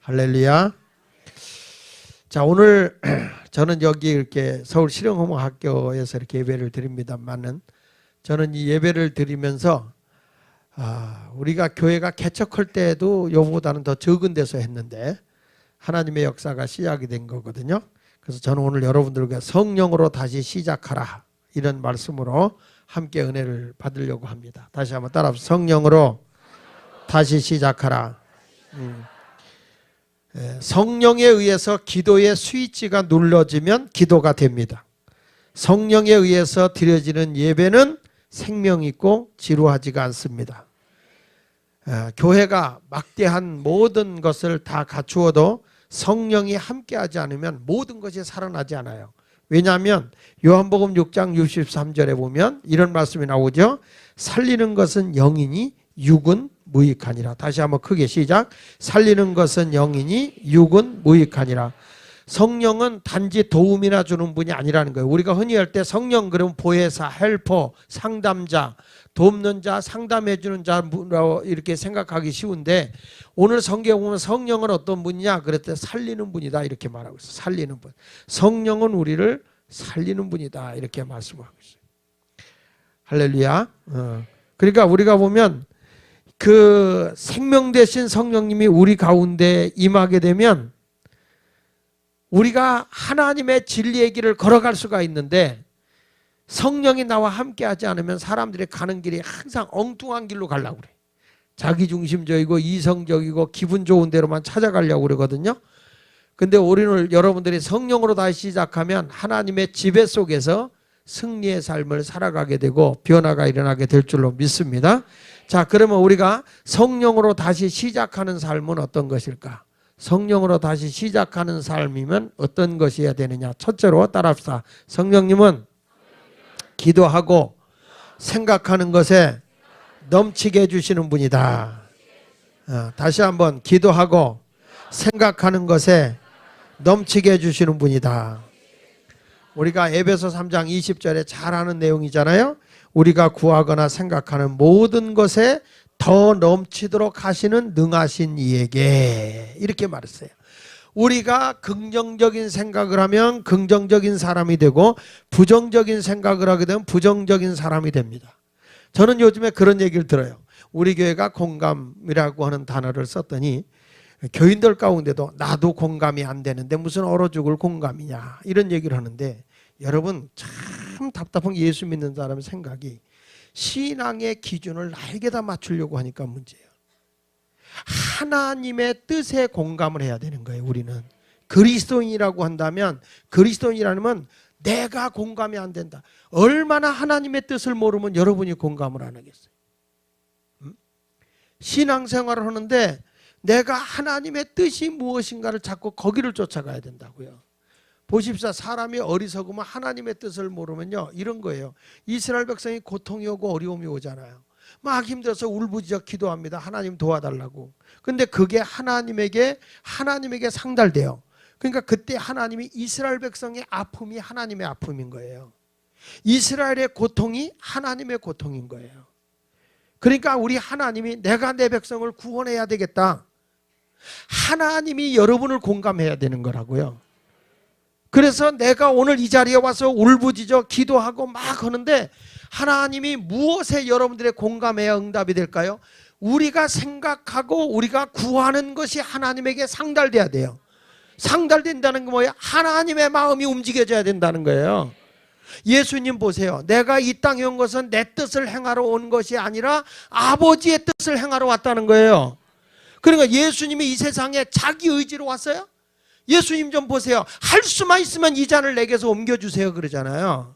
할렐루야. 자, 오늘 저는 여기 이렇게 서울 실용호목학교에서 이렇게 예배를 드립니다만은 저는 이 예배를 드리면서 우리가 교회가 개척할 때도 요보다는 더 적은 데서 했는데 하나님의 역사가 시작이 된 거거든요. 그래서 저는 오늘 여러분들과 성령으로 다시 시작하라 이런 말씀으로 함께 은혜를 받으려고 합니다. 다시 한번 따라서 성령으로 다시 시작하라. 성령에 의해서 기도의 스위치가 눌러지면 기도가 됩니다. 성령에 의해서 드려지는 예배는 생명 있고 지루하지가 않습니다. 교회가 막대한 모든 것을 다 갖추어도 성령이 함께하지 않으면 모든 것이 살아나지 않아요. 왜냐하면 요한복음 6장 63절에 보면 이런 말씀이 나오죠. 살리는 것은 영이니 육은 무익하니라. 다시 한번 크게 시작. 살리는 것은 영이니 육은 무익하니라. 성령은 단지 도움이나 주는 분이 아니라는 거예요. 우리가 흔히 할 때 성령 그러면 보혜사, 헬퍼, 상담자, 돕는 자, 상담해 주는 자 이렇게 생각하기 쉬운데 오늘 성경에 보면 성령은 어떤 분이냐 그랬더니 살리는 분이다 이렇게 말하고 있어요. 살리는 분. 성령은 우리를 살리는 분이다 이렇게 말씀하고 있어요. 할렐루야. 그러니까 우리가 보면 그 생명 되신 성령님이 우리 가운데 임하게 되면 우리가 하나님의 진리의 길을 걸어갈 수가 있는데 성령이 나와 함께 하지 않으면 사람들이 가는 길이 항상 엉뚱한 길로 가려고 그래. 자기중심적이고 이성적이고 기분 좋은 대로만 찾아가려고 그러거든요. 근데 우리는 여러분들이 성령으로 다시 시작하면 하나님의 지배 속에서 승리의 삶을 살아가게 되고 변화가 일어나게 될 줄로 믿습니다. 자, 그러면 우리가 성령으로 다시 시작하는 삶은 어떤 것일까? 성령으로 다시 시작하는 삶이면 어떤 것이어야 되느냐? 첫째로 따라합시다. 성령님은 기도하고 생각하는 것에 넘치게 해주시는 분이다. 다시 한번 기도하고 생각하는 것에 넘치게 해주시는 분이다. 우리가 에베소 3장 20절에 잘 아는 내용이잖아요. 우리가 구하거나 생각하는 모든 것에 더 넘치도록 하시는 능하신 이에게 이렇게 말했어요. 우리가 긍정적인 생각을 하면 긍정적인 사람이 되고 부정적인 생각을 하게 되면 부정적인 사람이 됩니다. 저는 요즘에 그런 얘기를 들어요. 우리 교회가 공감이라고 하는 단어를 썼더니 교인들 가운데도 나도 공감이 안 되는데 무슨 얼어 죽을 공감이냐 이런 얘기를 하는데 여러분 참 답답한 예수 믿는 사람의 생각이 신앙의 기준을 나에게다 맞추려고 하니까 문제예요. 하나님의 뜻에 공감을 해야 되는 거예요. 우리는 그리스도인이라고 한다면 그리스도인이라면 내가 공감이 안 된다. 얼마나 하나님의 뜻을 모르면 여러분이 공감을 안 하겠어요. 신앙생활을 하는데 내가 하나님의 뜻이 무엇인가를 찾고 거기를 쫓아가야 된다고요. 보십시오. 사람이 어리석으면 하나님의 뜻을 모르면요 이런 거예요. 이스라엘 백성이 고통이 오고 어려움이 오잖아요. 막 힘들어서 울부짖어 기도합니다. 하나님 도와달라고. 근데 그게 하나님에게 상달돼요. 그러니까 그때 하나님이 이스라엘 백성의 아픔이 하나님의 아픔인 거예요. 이스라엘의 고통이 하나님의 고통인 거예요. 그러니까 우리 하나님이 내가 내 백성을 구원해야 되겠다. 하나님이 여러분을 공감해야 되는 거라고요. 그래서 내가 오늘 이 자리에 와서 울부짖어 기도하고 막 하는데 하나님이 무엇에 여러분들의 공감해야 응답이 될까요? 우리가 생각하고 우리가 구하는 것이 하나님에게 상달돼야 돼요. 상달된다는 게 뭐예요? 하나님의 마음이 움직여져야 된다는 거예요. 예수님 보세요. 내가 이 땅에 온 것은 내 뜻을 행하러 온 것이 아니라 아버지의 뜻을 행하러 왔다는 거예요. 그러니까 예수님이 이 세상에 자기 의지로 왔어요? 예수님 좀 보세요. 할 수만 있으면 이 잔을 내게서 옮겨주세요 그러잖아요.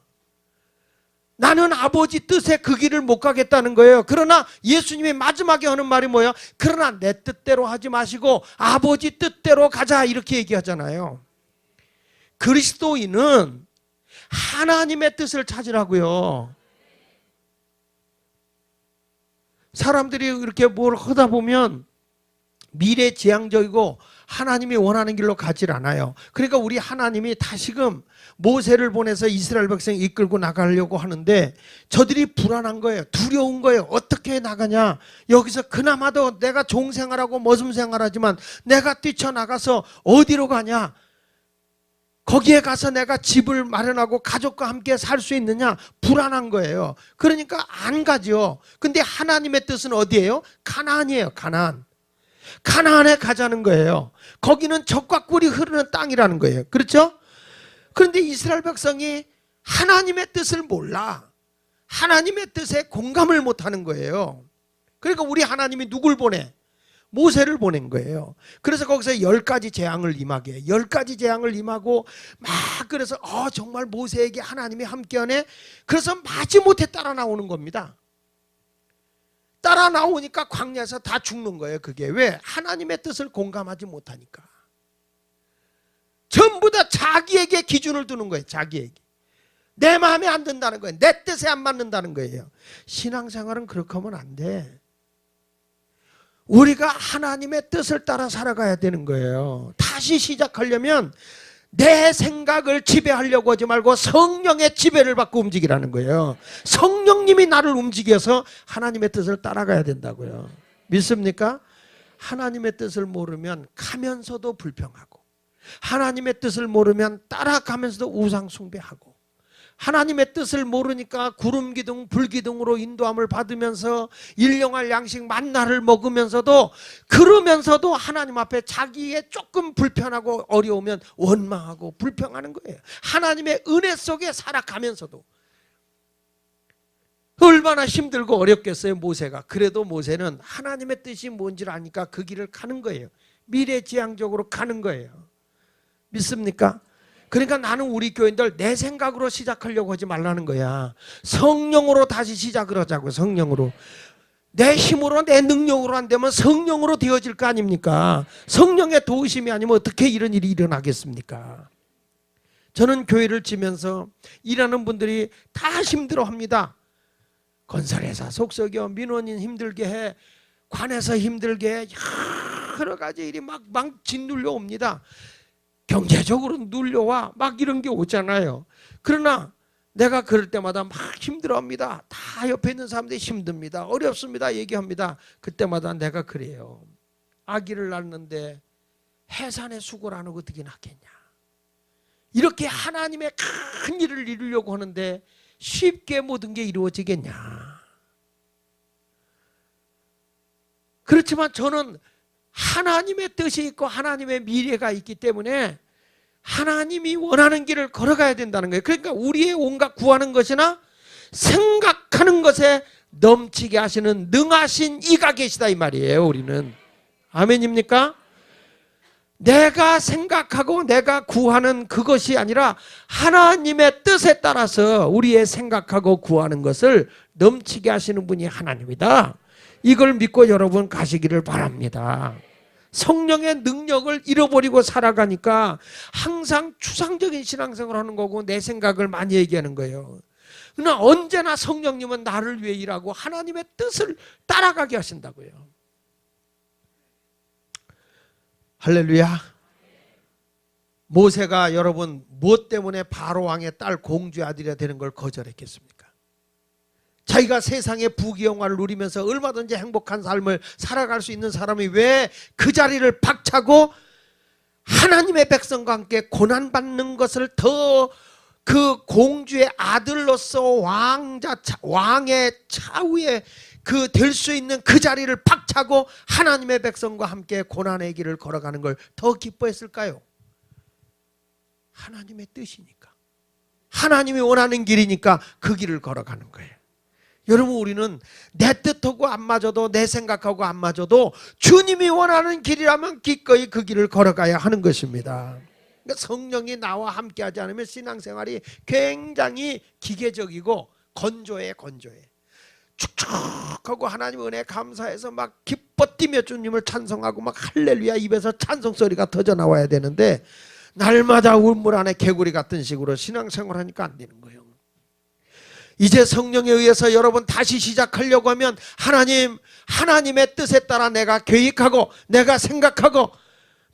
나는 아버지 뜻에 그 길을 못 가겠다는 거예요. 그러나 예수님이 마지막에 하는 말이 뭐예요? 그러나 내 뜻대로 하지 마시고 아버지 뜻대로 가자 이렇게 얘기하잖아요. 그리스도인은 하나님의 뜻을 찾으라고요. 사람들이 이렇게 뭘 하다 보면 미래지향적이고 하나님이 원하는 길로 가질 않아요. 그러니까 우리 하나님이 다시금 모세를 보내서 이스라엘 백성 이끌고 나가려고 하는데 저들이 불안한 거예요. 두려운 거예요. 어떻게 나가냐. 여기서 그나마도 내가 종생활하고 머슴생활하지만 내가 뛰쳐나가서 어디로 가냐. 거기에 가서 내가 집을 마련하고 가족과 함께 살 수 있느냐. 불안한 거예요. 그러니까 안 가죠. 근데 하나님의 뜻은 어디예요? 가나안이에요. 가나안. 가나안에 가자는 거예요. 거기는 젖과 꿀이 흐르는 땅이라는 거예요. 그렇죠? 그런데 이스라엘 백성이 하나님의 뜻을 몰라. 하나님의 뜻에 공감을 못하는 거예요. 그러니까 우리 하나님이 누굴 보내? 모세를 보낸 거예요. 그래서 거기서 10가지 재앙을 임하게 해요. 10가지 재앙을 임하고 막 그래서 정말 모세에게 하나님이 함께하네. 그래서 마지못해 따라 나오는 겁니다. 따라 나오니까 광야에서 다 죽는 거예요. 그게 왜? 하나님의 뜻을 공감하지 못하니까. 전부 다 자기에게 기준을 두는 거예요. 자기에게. 내 마음에 안 든다는 거예요. 내 뜻에 안 맞는다는 거예요. 신앙생활은 그렇게 하면 안 돼. 우리가 하나님의 뜻을 따라 살아가야 되는 거예요. 다시 시작하려면 내 생각을 지배하려고 하지 말고 성령의 지배를 받고 움직이라는 거예요. 성령님이 나를 움직여서 하나님의 뜻을 따라가야 된다고요. 믿습니까? 하나님의 뜻을 모르면 가면서도 불평하고, 하나님의 뜻을 모르면 따라가면서도 우상 숭배하고, 하나님의 뜻을 모르니까 구름기둥 불기둥으로 인도함을 받으면서 일용할 양식 만나를 먹으면서도, 그러면서도 하나님 앞에 자기의 조금 불편하고 어려우면 원망하고 불평하는 거예요. 하나님의 은혜 속에 살아가면서도. 얼마나 힘들고 어렵겠어요 모세가. 그래도 모세는 하나님의 뜻이 뭔지를 아니까 그 길을 가는 거예요. 미래지향적으로 가는 거예요. 믿습니까? 그러니까 나는 우리 교인들 내 생각으로 시작하려고 하지 말라는 거야. 성령으로 다시 시작을 하자고. 성령으로. 내 힘으로 내 능력으로 안 되면 성령으로 되어질 거 아닙니까? 성령의 도우심이 아니면 어떻게 이런 일이 일어나겠습니까? 저는 교회를 지면서 일하는 분들이 다 힘들어합니다. 건설회사 속썩여, 민원인 힘들게 해, 관에서 힘들게 해, 여러 가지 일이 막 짓눌려 옵니다. 경제적으로 눌려와 막 이런 게 오잖아요. 그러나 내가 그럴 때마다 막 힘들어합니다. 다 옆에 있는 사람들이 힘듭니다. 어렵습니다. 얘기합니다. 그때마다 내가 그래요. 아기를 낳는데 해산의 수고를 안 하고 어떻게 낳겠냐. 이렇게 하나님의 큰 일을 이루려고 하는데 쉽게 모든 게 이루어지겠냐. 그렇지만 저는 하나님의 뜻이 있고 하나님의 미래가 있기 때문에 하나님이 원하는 길을 걸어가야 된다는 거예요. 그러니까 우리의 온갖 구하는 것이나 생각하는 것에 넘치게 하시는 능하신 이가 계시다 이 말이에요. 우리는. 아멘입니까? 내가 생각하고 내가 구하는 그것이 아니라 하나님의 뜻에 따라서 우리의 생각하고 구하는 것을 넘치게 하시는 분이 하나님이다. 이걸 믿고 여러분 가시기를 바랍니다. 성령의 능력을 잃어버리고 살아가니까 항상 추상적인 신앙생활을 하는 거고 내 생각을 많이 얘기하는 거예요. 그러나 언제나 성령님은 나를 위해 일하고 하나님의 뜻을 따라가게 하신다고요. 할렐루야. 모세가 여러분 무엇 때문에 바로 왕의 딸 공주의 아들이 되는 걸 거절했겠습니까? 자기가 세상의 부귀영화를 누리면서 얼마든지 행복한 삶을 살아갈 수 있는 사람이 왜 그 자리를 박차고 하나님의 백성과 함께 고난받는 것을 더 그 공주의 아들로서 왕의 차후에 그 될 수 있는 그 자리를 박차고 하나님의 백성과 함께 고난의 길을 걸어가는 걸 더 기뻐했을까요? 하나님의 뜻이니까. 하나님이 원하는 길이니까 그 길을 걸어가는 거예요. 여러분 우리는 내 뜻하고 안 맞아도 내 생각하고 안 맞아도 주님이 원하는 길이라면 기꺼이 그 길을 걸어가야 하는 것입니다. 그러니까 성령이 나와 함께하지 않으면 신앙생활이 굉장히 기계적이고 건조해. 축축하고 하나님 은혜 감사해서 막 기뻐 뛰며 주님을 찬송하고 막 할렐루야 입에서 찬송소리가 터져나와야 되는데 날마다 울물 안에 개구리 같은 식으로 신앙생활하니까 안 되는 거예요. 이제 성령에 의해서 여러분 다시 시작하려고 하면 하나님의 뜻에 따라 내가 계획하고 내가 생각하고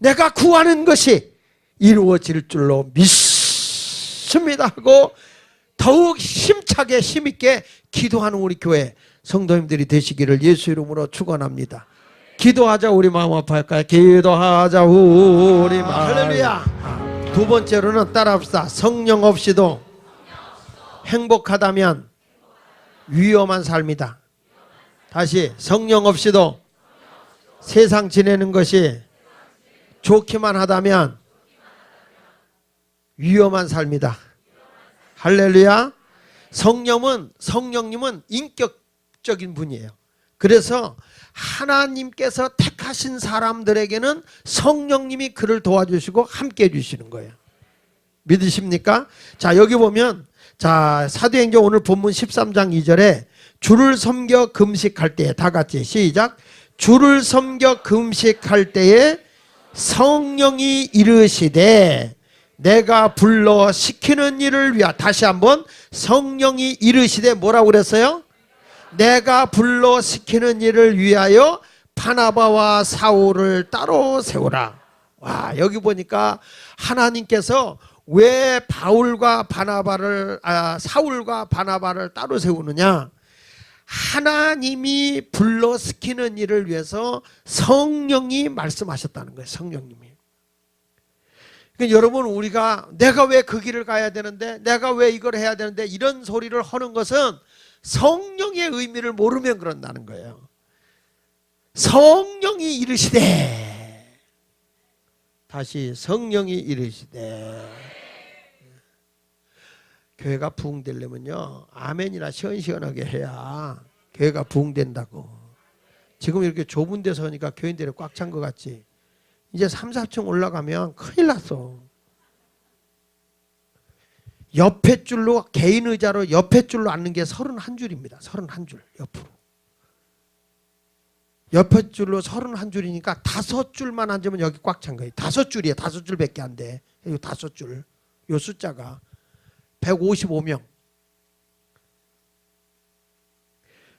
내가 구하는 것이 이루어질 줄로 믿습니다 하고 더욱 힘차게 힘있게 기도하는 우리 교회 성도님들이 되시기를 예수 이름으로 축원합니다. 기도하자. 우리 마음 아파할까요? 기도하자 우리 마음. 할렐루야. 두 번째로는 따라합시다. 성령 없이도 행복하다면 위험한 삶이다. 다시, 성령 없이도 세상 지내는 것이 좋기만 하다면 위험한 삶이다. 할렐루야. 성령님은 인격적인 분이에요. 그래서 하나님께서 택하신 사람들에게는 성령님이 그를 도와주시고 함께 해주시는 거예요. 믿으십니까? 자, 여기 보면, 자, 사도행전 오늘 본문 13장 2절에 주를 섬겨 금식할 때에, 다 같이 시작. 주를 섬겨 금식할 때에 성령이 이르시되 내가 불러 시키는 일을 위하여. 다시 한번, 성령이 이르시되 뭐라고 그랬어요? 내가 불러 시키는 일을 위하여 바나바와 사울을 따로 세우라. 와, 여기 보니까 하나님께서 왜 사울과 바나바를 따로 세우느냐? 하나님이 불러 시키는 일을 위해서 성령이 말씀하셨다는 거예요. 성령님이. 그러니까 여러분, 우리가 내가 왜 그 길을 가야 되는데, 내가 왜 이걸 해야 되는데, 이런 소리를 하는 것은 성령의 의미를 모르면 그런다는 거예요. 성령이 이르시되, 다시, 성령이 이르시되. 교회가 부흥되려면요, 아멘이나 시원시원하게 해야 교회가 부흥된다고. 지금 이렇게 좁은 데서 하니까 교인들이 꽉 찬 것 같지. 이제 3, 4층 올라가면 큰일 났어. 옆에 줄로, 개인 의자로 옆에 줄로 앉는 게 31줄입니다. 31줄 옆으로. 옆에 줄로 31줄이니까 5줄만 앉으면 여기 꽉 찬 거예요. 5줄이에요. 5줄밖에 안 돼. 이거 5줄. 요 숫자가 155명.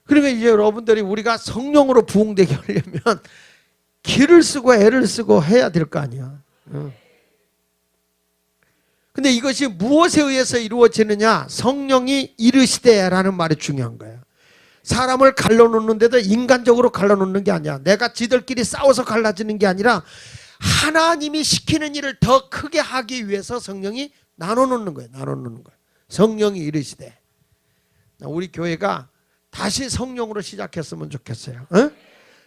그러니까 이제 여러분들이 우리가 성령으로 부흥되게 하려면 기를 쓰고 애를 쓰고 해야 될 거 아니야. 근데 이것이 무엇에 의해서 이루어지느냐? 성령이 이르시되라는 말이 중요한 거예요. 사람을 갈라놓는데도 인간적으로 갈라놓는 게 아니야. 내가 지들끼리 싸워서 갈라지는 게 아니라 하나님이 시키는 일을 더 크게 하기 위해서 성령이 나눠놓는 거예요. 나눠놓는 거예요. 성령이 이르시되. 우리 교회가 다시 성령으로 시작했으면 좋겠어요. 어?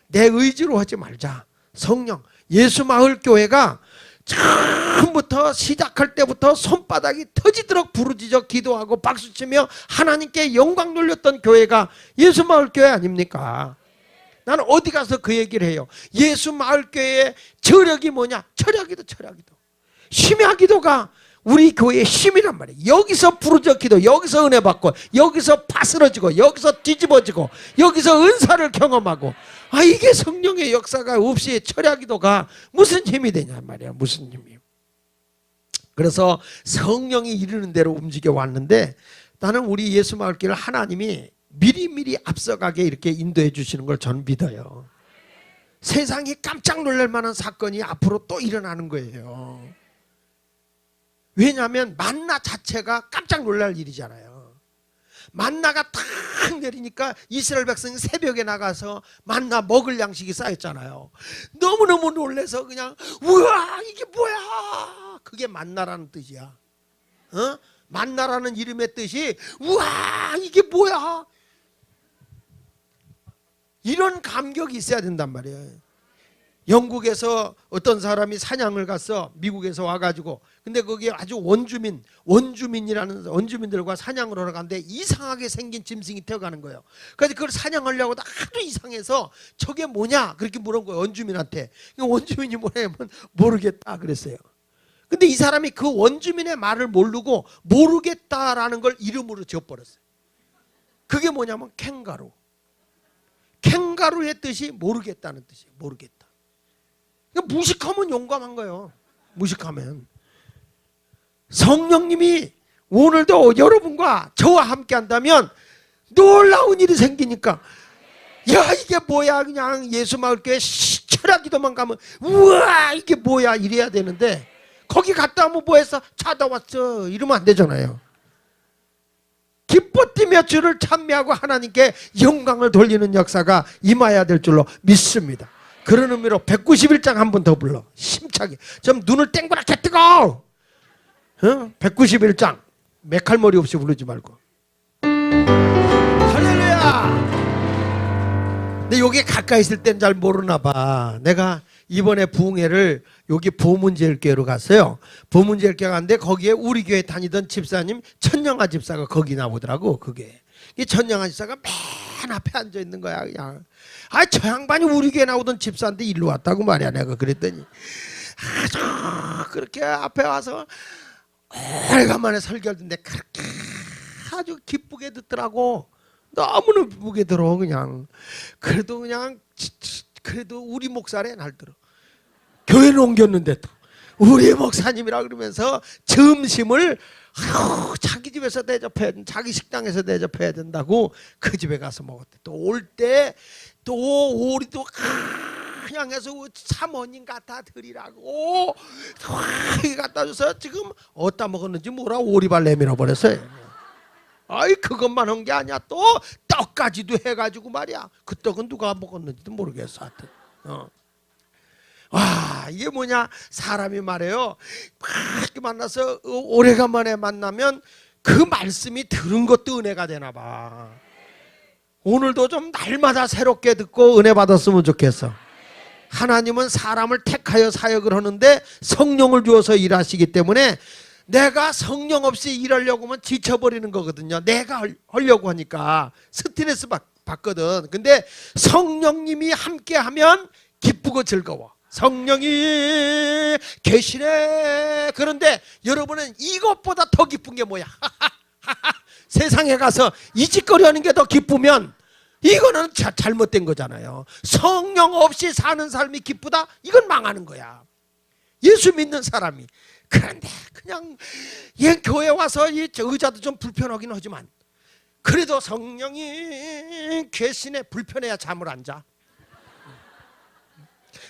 내 의지로 하지 말자. 성령. 예수마을교회가 처음부터 시작할 때부터 손바닥이 터지도록 부르짖어 기도하고 박수치며 하나님께 영광 돌렸던 교회가 예수마을교회 아닙니까? 나는 어디 가서 그 얘기를 해요. 예수마을교회의 저력이 뭐냐? 철야기도. 심야기도가 우리 교회의 힘이란 말이에요. 여기서 부르짖어 기도, 여기서 은혜 받고, 여기서 파스러지고, 여기서 뒤집어지고, 여기서 은사를 경험하고. 아, 이게 성령의 역사가 없이 철야기도가 무슨 힘이 되냐 말이야. 무슨 힘이. 그래서 성령이 이르는 대로 움직여 왔는데, 나는 우리 예수마을교회를 하나님이 미리미리 앞서가게 이렇게 인도해 주시는 걸 저는 믿어요. 세상이 깜짝 놀랄 만한 사건이 앞으로 또 일어나는 거예요. 왜냐하면 만나 자체가 깜짝 놀랄 일이잖아요. 만나가 탁 내리니까 이스라엘 백성이 새벽에 나가서 만나 먹을 양식이 쌓였잖아요. 너무너무 놀라서 그냥 우와, 이게 뭐야. 그게 만나라는 뜻이야. 어? 만나라는 이름의 뜻이 우와, 이게 뭐야. 이런 감격이 있어야 된단 말이에요. 영국에서 어떤 사람이 사냥을 갔어. 미국에서 와가지고. 근데 거기 아주 원주민들과 사냥을 하러 갔는데 이상하게 생긴 짐승이 태어가는 거예요. 그래서 그걸 사냥하려고 하도 이상해서 저게 뭐냐? 그렇게 물은 거예요. 원주민한테. 원주민이 뭐냐면 모르겠다 그랬어요. 근데 이 사람이 그 원주민의 말을 모르고 모르겠다라는 걸 이름으로 지어버렸어요. 그게 뭐냐면 캥가루. 캥가루의 뜻이 모르겠다는 뜻이에요. 모르겠다. 무식하면 용감한 거예요. 무식하면. 성령님이 오늘도 여러분과 저와 함께 한다면 놀라운 일이 생기니까 야 이게 뭐야, 그냥 예수마을교회 철학기도만 가면 우와 이게 뭐야 이래야 되는데, 거기 갔다 오면 뭐 했어? 자다 왔어 이러면 안 되잖아요. 기뻐 뛰며 주를 찬미하고 하나님께 영광을 돌리는 역사가 임해야 될 줄로 믿습니다. 그런 의미로 191장 한 번 더 불러, 심차게. 좀 눈을 땡그랗게 뜨거. 191장 메칼머리 없이 부르지 말고. 할렐루야. 근데 여기 가까이 있을 땐 잘 모르나 봐. 내가 이번에 부흥회를 여기 보문제일교회로 갔어요. 보문제일교회 갔는데 거기에 우리 교회 다니던 집사님 천영아 집사가 거기 나오더라고. 그게 이 천영아 집사가 맨 앞에 앉아 있는 거야. 그냥 저 양반이 우리 교회 나오던 집사인데 일로 왔다고 말이야. 내가 그랬더니 아주 그렇게 앞에 와서 오래간만에 설교를 듣는데 그렇게 아주 기쁘게 듣더라고. 너무나 기쁘게 들어. 그냥 그래도 우리 목사래 날 들어. 교회를 옮겼는데도 우리 목사님이라 그러면서 점심을 자기 집에서 대접해야 된다, 자기 식당에서 대접해야 된다고 그 집에 가서 먹었대. 또 올 때 또 오리도 그냥 해서 사모님 갖다 드리라고 갖다 줘서 지금 어디다 먹었는지 몰라 오리발 내밀어 버렸어요. 아이 그것만 한 게 아니야. 또 떡까지도 해가지고 말이야. 그 떡은 누가 먹었는지도 모르겠어. 하여튼 와 이게 뭐냐, 사람이 말해요. 막 이렇게 만나서 오래간만에 만나면 그 말씀이 들은 것도 은혜가 되나 봐. 오늘도 좀 날마다 새롭게 듣고 은혜 받았으면 좋겠어. 하나님은 사람을 택하여 사역을 하는데 성령을 주어서 일하시기 때문에 내가 성령 없이 일하려고 하면 지쳐버리는 거거든요. 내가 하려고 하니까 스트레스 받거든. 근데 성령님이 함께하면 기쁘고 즐거워. 성령이 계시네. 그런데 여러분은 이것보다 더 기쁜 게 뭐야? 세상에 가서 이 짓거리 하는 게 더 기쁘면 이거는 잘못된 거잖아요. 성령 없이 사는 삶이 기쁘다? 이건 망하는 거야. 예수 믿는 사람이. 그런데 그냥 얘 교회 와서 이 의자도 좀 불편하긴 하지만 그래도 성령이 계시네. 불편해야 잠을 안 자.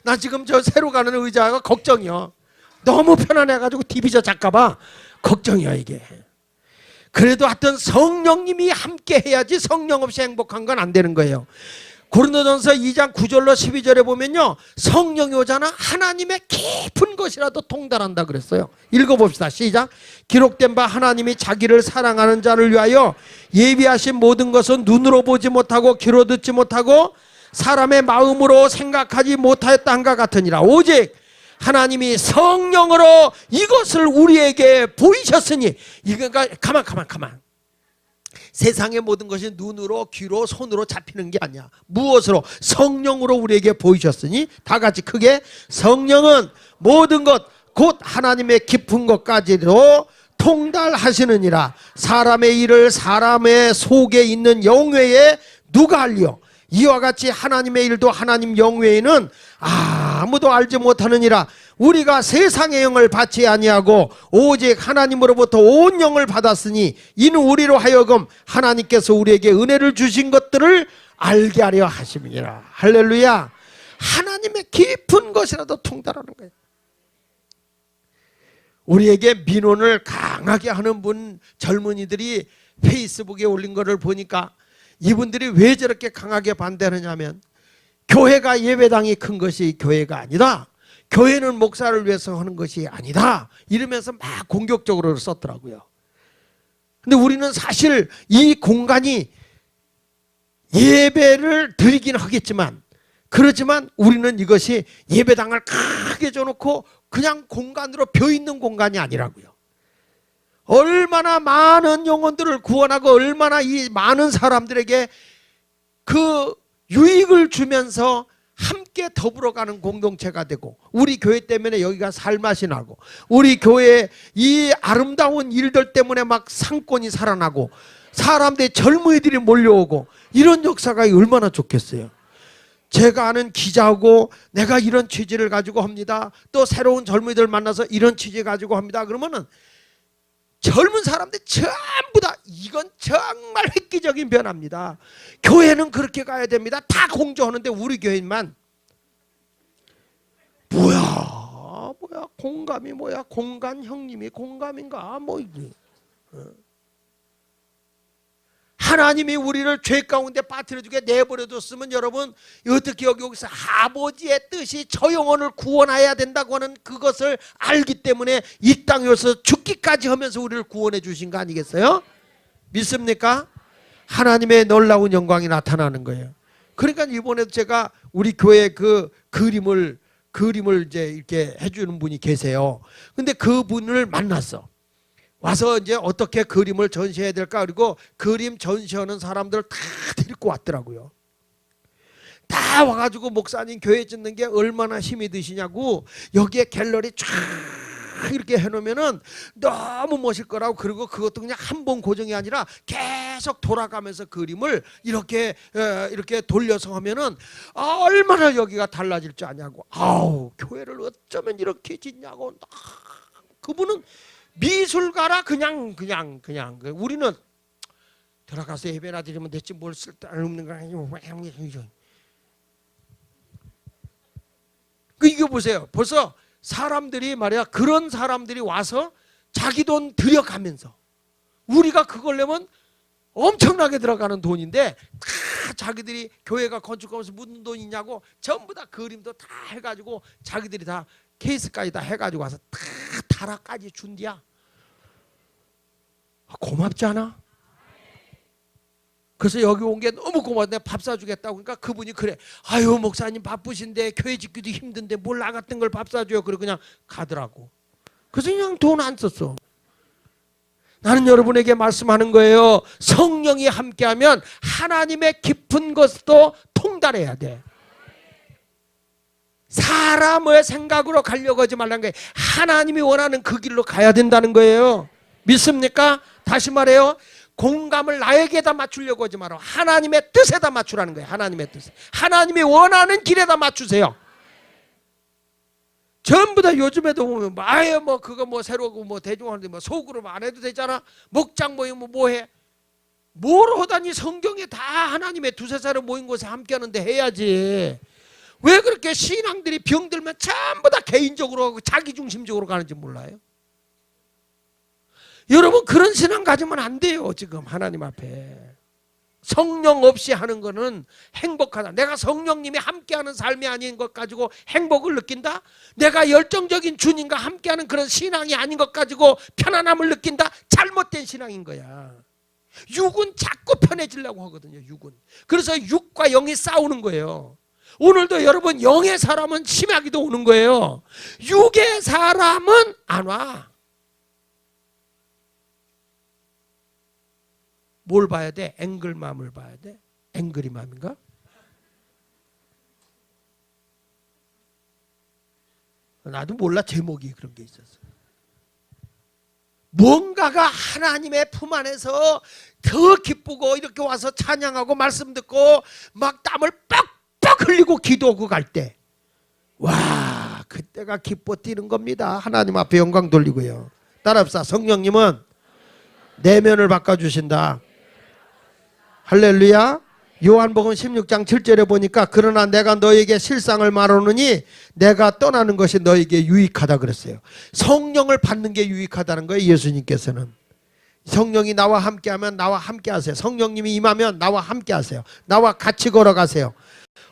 나 지금 저 새로 가는 의자가 걱정이야. 너무 편안해가지고 TV 저 작가봐 걱정이야 이게. 그래도 하여튼 성령님이 함께 해야지 성령 없이 행복한 건 안 되는 거예요. 고린도전서 2장 9절로 12절에 보면요, 성령이 오잖아. 하나님의 깊은 것이라도 통달한다 그랬어요. 읽어봅시다. 시작. 기록된 바 하나님이 자기를 사랑하는 자를 위하여 예비하신 모든 것은 눈으로 보지 못하고 귀로 듣지 못하고 사람의 마음으로 생각하지 못하였다 한가 같으니라. 오직 하나님이 성령으로 이것을 우리에게 보이셨으니. 이거가 가만. 세상의 모든 것이 눈으로 귀로 손으로 잡히는 게 아니야. 무엇으로? 성령으로 우리에게 보이셨으니. 다 같이 크게. 성령은 모든 것 곧 하나님의 깊은 것까지도 통달하시느니라. 사람의 일을 사람의 속에 있는 영외에 누가 알리요? 이와 같이 하나님의 일도 하나님 영외에는 아무도 알지 못하느니라. 우리가 세상의 영을 받지 아니하고 오직 하나님으로부터 온 영을 받았으니 이는 우리로 하여금 하나님께서 우리에게 은혜를 주신 것들을 알게 하려 하심이니라. 할렐루야. 하나님의 깊은 것이라도 통달하는 거예요. 우리에게 민원을 강하게 하는 분, 젊은이들이 페이스북에 올린 거를 보니까 이분들이 왜 저렇게 강하게 반대하느냐면 교회가 예배당이 큰 것이 교회가 아니다. 교회는 목사를 위해서 하는 것이 아니다. 이러면서 막 공격적으로 썼더라고요. 근데 우리는 사실 이 공간이 예배를 드리긴 하겠지만 그렇지만 우리는 이것이 예배당을 크게 줘놓고 그냥 공간으로 벼있는 공간이 아니라고요. 얼마나 많은 영혼들을 구원하고 얼마나 이 많은 사람들에게 그 유익을 주면서 함께 더불어가는 공동체가 되고 우리 교회 때문에 여기가 살맛이 나고 우리 교회의 이 아름다운 일들 때문에 막 상권이 살아나고 사람들이 젊은이들이 몰려오고 이런 역사가 얼마나 좋겠어요. 제가 아는 기자하고 내가 이런 취지를 가지고 합니다. 또 새로운 젊은이들 만나서 이런 취지 가지고 합니다. 그러면은 젊은 사람들 전부 다 이건 정말 획기적인 변화입니다. 교회는 그렇게 가야 됩니다. 다 공조하는데 우리 교회만 뭐야 공감이 뭐야, 공간 형님이 공감인가 뭐 이게. 하나님이 우리를 죄 가운데 빠뜨려주게 내버려뒀으면 여러분 어떻게 여기서 아버지의 뜻이 저 영혼을 구원해야 된다고 하는 그것을 알기 때문에 이 땅에 와서 죽기까지 하면서 우리를 구원해 주신 거 아니겠어요? 믿습니까? 하나님의 놀라운 영광이 나타나는 거예요. 그러니까 이번에도 제가 우리 교회 그 그림을 이제 이렇게 해주는 분이 계세요. 근데 그분을 만났어. 와서 이제 어떻게 그림을 전시해야 될까, 그리고 그림 전시하는 사람들 다 데리고 왔더라고요. 다 와가지고 목사님 교회 짓는 게 얼마나 힘이 드시냐고 여기에 갤러리 쫙 이렇게 해놓으면은 너무 멋질 거라고. 그리고 그것도 그냥 한 번 고정이 아니라 계속 돌아가면서 그림을 이렇게 돌려서 하면은 얼마나 여기가 달라질 줄 아냐고. 아우, 교회를 어쩌면 이렇게 짓냐고. 그분은 미술가라. 그냥 우리는 들어가서 예배나 드리면 됐지 뭘 쓸데없는 거 아니고. 이거 보세요. 벌써 사람들이 말이야, 그런 사람들이 와서 자기 돈 들여가면서, 우리가 그걸 내면 엄청나게 들어가는 돈인데 다 자기들이 교회가 건축하면서 무슨 돈 있냐고 전부 다 그림도 다 해가지고 자기들이 다 케이스까지 다 해가지고 와서 다 타라까지 준디야. 고맙지 않아? 그래서 여기 온 게 너무 고마워. 내가 밥 사주겠다고. 그러니까 그분이 그래, 아유 목사님 바쁘신데 교회 짓기도 힘든데 뭘 나 같은 걸 밥 사줘요. 그리고 그냥 가더라고. 그래서 그냥 돈 안 썼어. 나는 여러분에게 말씀하는 거예요. 성령이 함께하면 하나님의 깊은 것도 통달해야 돼. 사람의 생각으로 가려고 하지 말라는 거예요. 하나님이 원하는 그 길로 가야 된다는 거예요. 믿습니까? 다시 말해요. 공감을 나에게다 맞추려고 하지 마라. 하나님의 뜻에다 맞추라는 거예요. 하나님의 뜻에. 하나님이 원하는 길에다 맞추세요. 전부 다 요즘에도 보면 아예 뭐 그거 뭐 새로고 뭐 대중하는데 뭐 속으로 안 해도 되잖아. 목장 모이면 뭐 해? 뭘 하다니. 성경에 다 하나님의 두세 사람 모인 곳에 함께 하는데 해야지. 왜 그렇게 신앙들이 병들면 전부 다 개인적으로 하고 자기중심적으로 가는지 몰라요? 여러분 그런 신앙 가지면 안 돼요. 지금 하나님 앞에 성령 없이 하는 거는 행복하다. 내가 성령님이 함께하는 삶이 아닌 것 가지고 행복을 느낀다? 내가 열정적인 주님과 함께하는 그런 신앙이 아닌 것 가지고 편안함을 느낀다? 잘못된 신앙인 거야. 육은 자꾸 편해지려고 하거든요. 육은. 그래서 육과 영이 싸우는 거예요. 오늘도 여러분 영의 사람은 심하기도 오는 거예요. 육의 사람은 안 와. 뭘 봐야 돼? 앵글맘을 봐야 돼? 앵그리맘인가? 나도 몰라. 제목이 그런 게 있었어. 뭔가가 하나님의 품 안에서 더 기쁘고 이렇게 와서 찬양하고 말씀 듣고 막 땀을 뻑뻑 흘리고 기도하고 갈 때, 와, 그때가 기뻐 뛰는 겁니다. 하나님 앞에 영광 돌리고요. 따라합시다. 성령님은 내면을 바꿔주신다. 할렐루야. 요한복음 16장 7절에 보니까 그러나 내가 너에게 실상을 말하노니 내가 떠나는 것이 너에게 유익하다 그랬어요. 성령을 받는 게 유익하다는 거예요. 예수님께서는 성령이 나와 함께하면 나와 함께하세요. 성령님이 임하면 나와 함께하세요. 나와 같이 걸어가세요.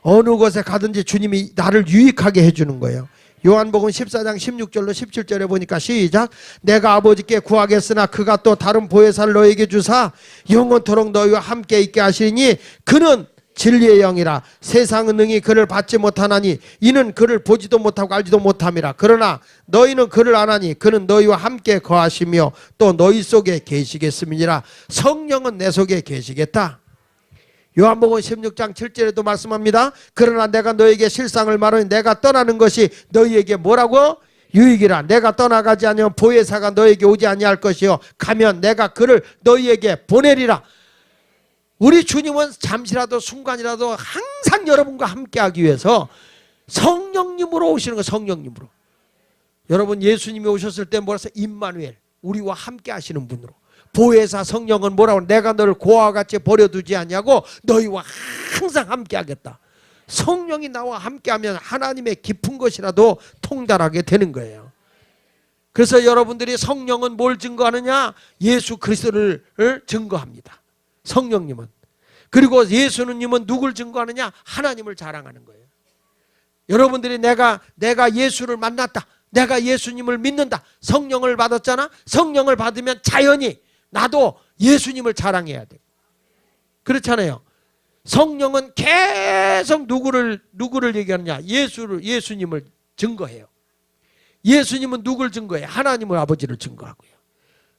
어느 곳에 가든지 주님이 나를 유익하게 해주는 거예요. 요한복음 14장 16절로 17절에 보니까 시작. 내가 아버지께 구하겠으나 그가 또 다른 보혜사를 너에게 주사 영원토록 너희와 함께 있게 하시니 그는 진리의 영이라. 세상은 능히 그를 받지 못하나니 이는 그를 보지도 못하고 알지도 못함이라. 그러나 너희는 그를 아나니 그는 너희와 함께 거하시며 또 너희 속에 계시겠음이니라. 성령은 내 속에 계시겠다. 요한복음 16장 7절에도 말씀합니다. 그러나 내가 너에게 실상을 말하니 내가 떠나는 것이 너희에게 뭐라고? 유익이라. 내가 떠나가지 아니하면 보혜사가 너에게 오지 아니할 것이요 가면 내가 그를 너희에게 보내리라. 우리 주님은 잠시라도 순간이라도 항상 여러분과 함께하기 위해서 성령님으로 오시는 거예요. 성령님으로. 여러분 예수님이 오셨을 때 뭐라서 임마누엘. 우리와 함께 하시는 분으로. 보혜사 성령은 뭐라고? 내가 너를 고아와 같이 버려두지 않냐고 너희와 항상 함께 하겠다. 성령이 나와 함께하면 하나님의 깊은 것이라도 통달하게 되는 거예요. 그래서 여러분들이 성령은 뭘 증거하느냐? 예수 그리스도를 증거합니다. 성령님은. 그리고 예수님은 누굴 증거하느냐? 하나님을 자랑하는 거예요. 여러분들이 내가 예수를 만났다, 내가 예수님을 믿는다, 성령을 받았잖아. 성령을 받으면 자연히 나도 예수님을 자랑해야 돼. 그렇잖아요. 성령은 계속 누구를 얘기하느냐? 예수님을 증거해요. 예수님은 누굴 증거해요? 하나님의 아버지를 증거하고요.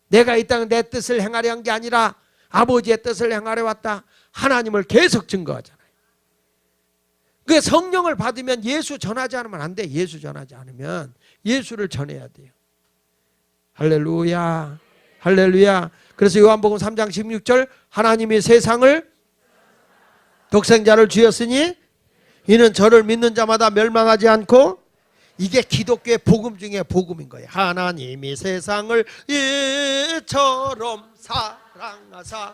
내가 이 땅에 내 뜻을 행하려 한 게 아니라 아버지의 뜻을 행하려 왔다. 하나님을 계속 증거하잖아요. 그 성령을 받으면 예수 전하지 않으면 안 돼. 예수 전하지 않으면 예수를 전해야 돼요. 할렐루야, 할렐루야. 그래서 요한복음 3장 16절 하나님이 세상을 독생자를 주었으니 이는 저를 믿는 자마다 멸망하지 않고, 이게 기독교의 복음 중에 복음인 거예요. 하나님이 세상을 이처럼 사랑하사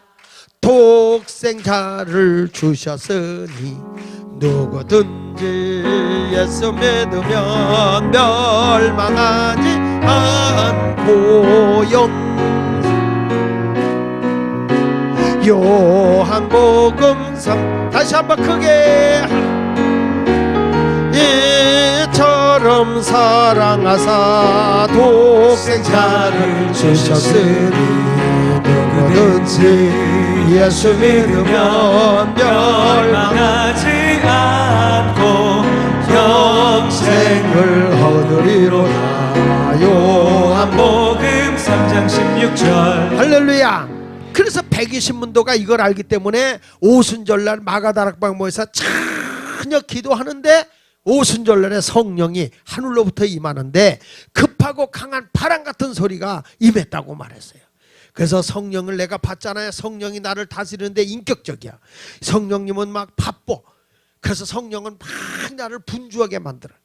독생자를 주셨으니 누구든지 예수 믿으면 멸망하지 않고 요한복음 3 다시 한번 크게 이처럼 사랑하사 독생자를 주셨으니 누구든지 예수 믿으면 멸망하지 않고 영생을 얻으리로다. 요한복음 3장 16절. 할렐루야. 그래서 120문도가 이걸 알기 때문에 오순절날 마가다락방 모여서 전혀 기도하는데 오순절날에 성령이 하늘로부터 임하는데 급하고 강한 바람 같은 소리가 임했다고 말했어요. 그래서 성령을 내가 받잖아요. 성령이 나를 다스리는데 인격적이야. 성령님은 막 바빠. 그래서 성령은 막 나를 분주하게 만들어.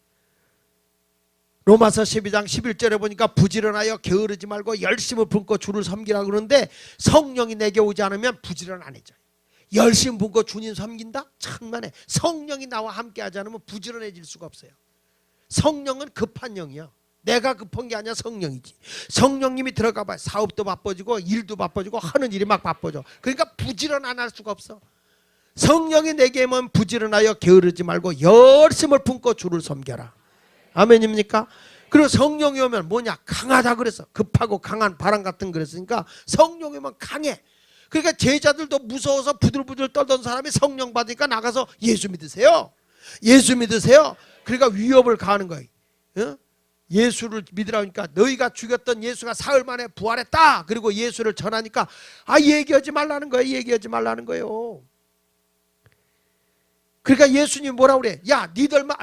로마서 12장 11절에 보니까 부지런하여 게으르지 말고 열심을 품고 주를 섬기라 그러는데 성령이 내게 오지 않으면 부지런해져요. 열심 품고 주님 섬긴다? 천만에. 성령이 나와 함께 하지 않으면 부지런해질 수가 없어요. 성령은 급한 영이야. 내가 급한 게 아니라 성령이지. 성령님이 들어가 봐요. 사업도 바빠지고 일도 바빠지고 하는 일이 막 바빠져. 그러니까 부지런 안 할 수가 없어. 성령이 내게 오면 부지런하여 게으르지 말고 열심을 품고 주를 섬겨라. 아멘입니까? 그리고 성령이 오면 뭐냐? 강하다 그랬어. 급하고 강한 바람 같은 그랬으니까 성령이 오면 강해. 그러니까 제자들도 무서워서 부들부들 떨던 사람이 성령 받으니까 나가서 예수 믿으세요. 예수 믿으세요. 그러니까 위협을 가하는 거예요. 어? 예수를 믿으라니까 너희가 죽였던 예수가 사흘 만에 부활했다. 그리고 예수를 전하니까 얘기하지 말라는 거예요. 얘기하지 말라는 거예요. 그러니까 예수님이 뭐라고 그래? 야, 니들 말,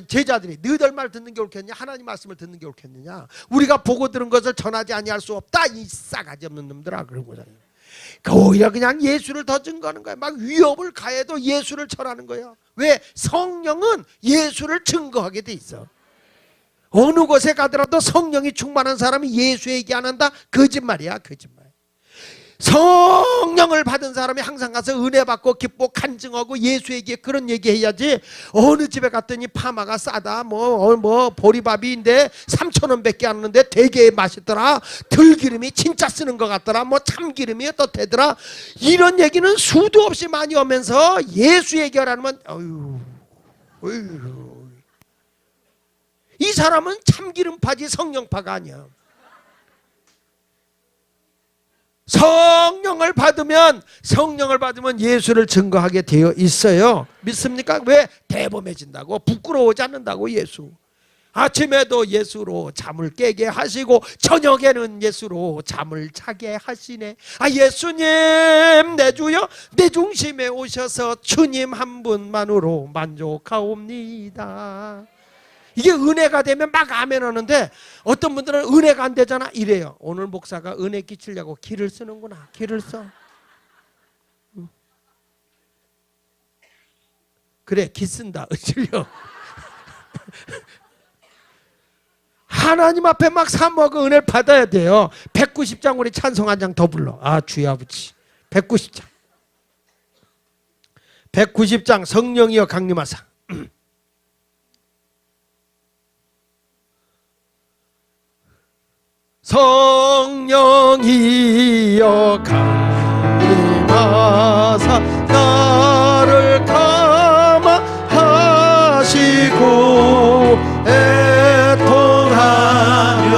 제자들이 너희들 말 듣는 게 옳겠냐? 하나님 말씀을 듣는 게 옳겠느냐? 우리가 보고 들은 것을 전하지 아니할 수 없다. 이 싸가지 없는 놈들아. 그런 거잖아요. 오히려 그냥 예수를 더 증거하는 거야. 막 위협을 가해도 예수를 전하는 거야. 왜? 성령은 예수를 증거하게 돼 있어. 어느 곳에 가더라도 성령이 충만한 사람이 예수 얘기 안 한다? 거짓말이야, 거짓말. 성령을 받은 사람이 항상 가서 은혜 받고 기쁘고 간증하고 예수 얘기 그런 얘기 해야지. 어느 집에 갔더니 파마가 싸다, 뭐 보리밥인데 3,000원밖에 안 하는데 되게 맛있더라, 들기름이 진짜 쓰는 것 같더라, 뭐 참기름이 어떻대더라, 이런 얘기는 수도 없이 많이 오면서 예수 얘기하라면 어휴, 이 사람은 참기름파지 성령파가 아니야. 성령을 받으면 예수를 증거하게 되어 있어요. 믿습니까? 왜? 대범해진다고. 부끄러워하지 않는다고. 예수. 아침에도 예수로 잠을 깨게 하시고 저녁에는 예수로 잠을 자게 하시네. 예수님 내 주여 내 중심에 오셔서 주님 한 분만으로 만족하옵니다. 이게 은혜가 되면 막 아멘 하는데 어떤 분들은 은혜가 안 되잖아 이래요. 오늘 목사가 은혜 끼치려고 기를 쓰는구나. 기를 써. 그래, 기 쓴다. 어쩌려. 하나님 앞에 막 사모하고 은혜를 받아야 돼요. 190장 우리 찬송 한 장 더 불러. 아, 주여 아버지. 190장. 190장 성령이여 강림하사. 성령이여 강림하사 나를 감화하시고 애통하며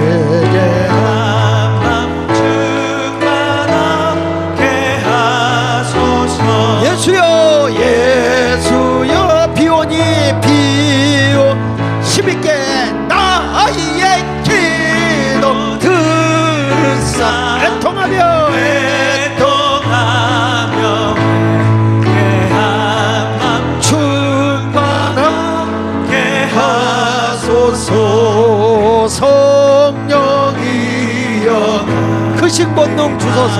회개한 맘 충만하게 하소서. 예수여 예수여 비오니 비오 힘있게 나의 기도 들으사 애통하며 회개한 맘 충만하게 하소서. 성령이여 그식 본능 주소서.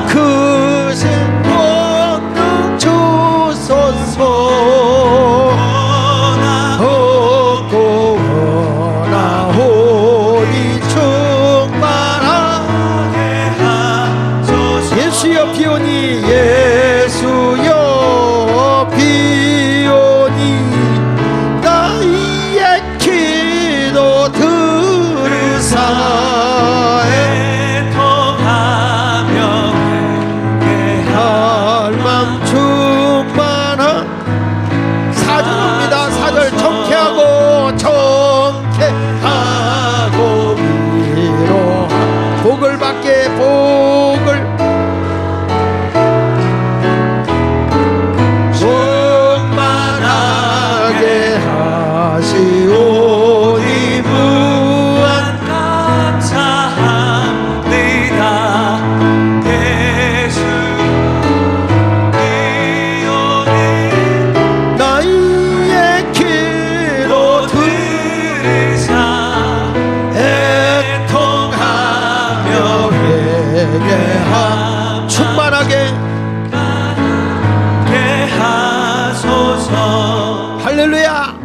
그식 본능 주소서. 없고 원하오니 충만하게 하소서. 예수여 비오니 예수여 비오니 나의 기도 들으사 애통하며 회개할 맘 충만한. 4절입니다. 4절 정케하고 정케하고 위로하 복을 받게 복을 충만하게 하시오니 무한 감사합니다. 예수 비오니 나의 기도 들으사 애통하며 회개함 충만하게 하소서. 할렐루야.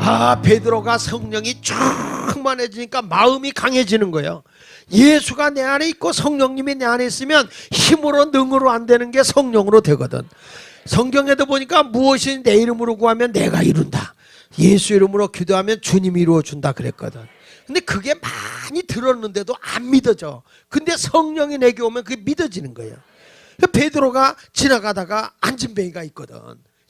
아, 베드로가 성령이 충만해지니까 마음이 강해지는 거예요. 예수가 내 안에 있고 성령님이 내 안에 있으면 힘으로 능으로 안 되는 게 성령으로 되거든. 성경에도 보니까 무엇이 내 이름으로 구하면 내가 이룬다. 예수 이름으로 기도하면 주님이 이루어준다 그랬거든. 근데 그게 많이 들었는데도 안 믿어져. 근데 성령이 내게 오면 그게 믿어지는 거예요. 베드로가 지나가다가 안진뱅이가 있거든.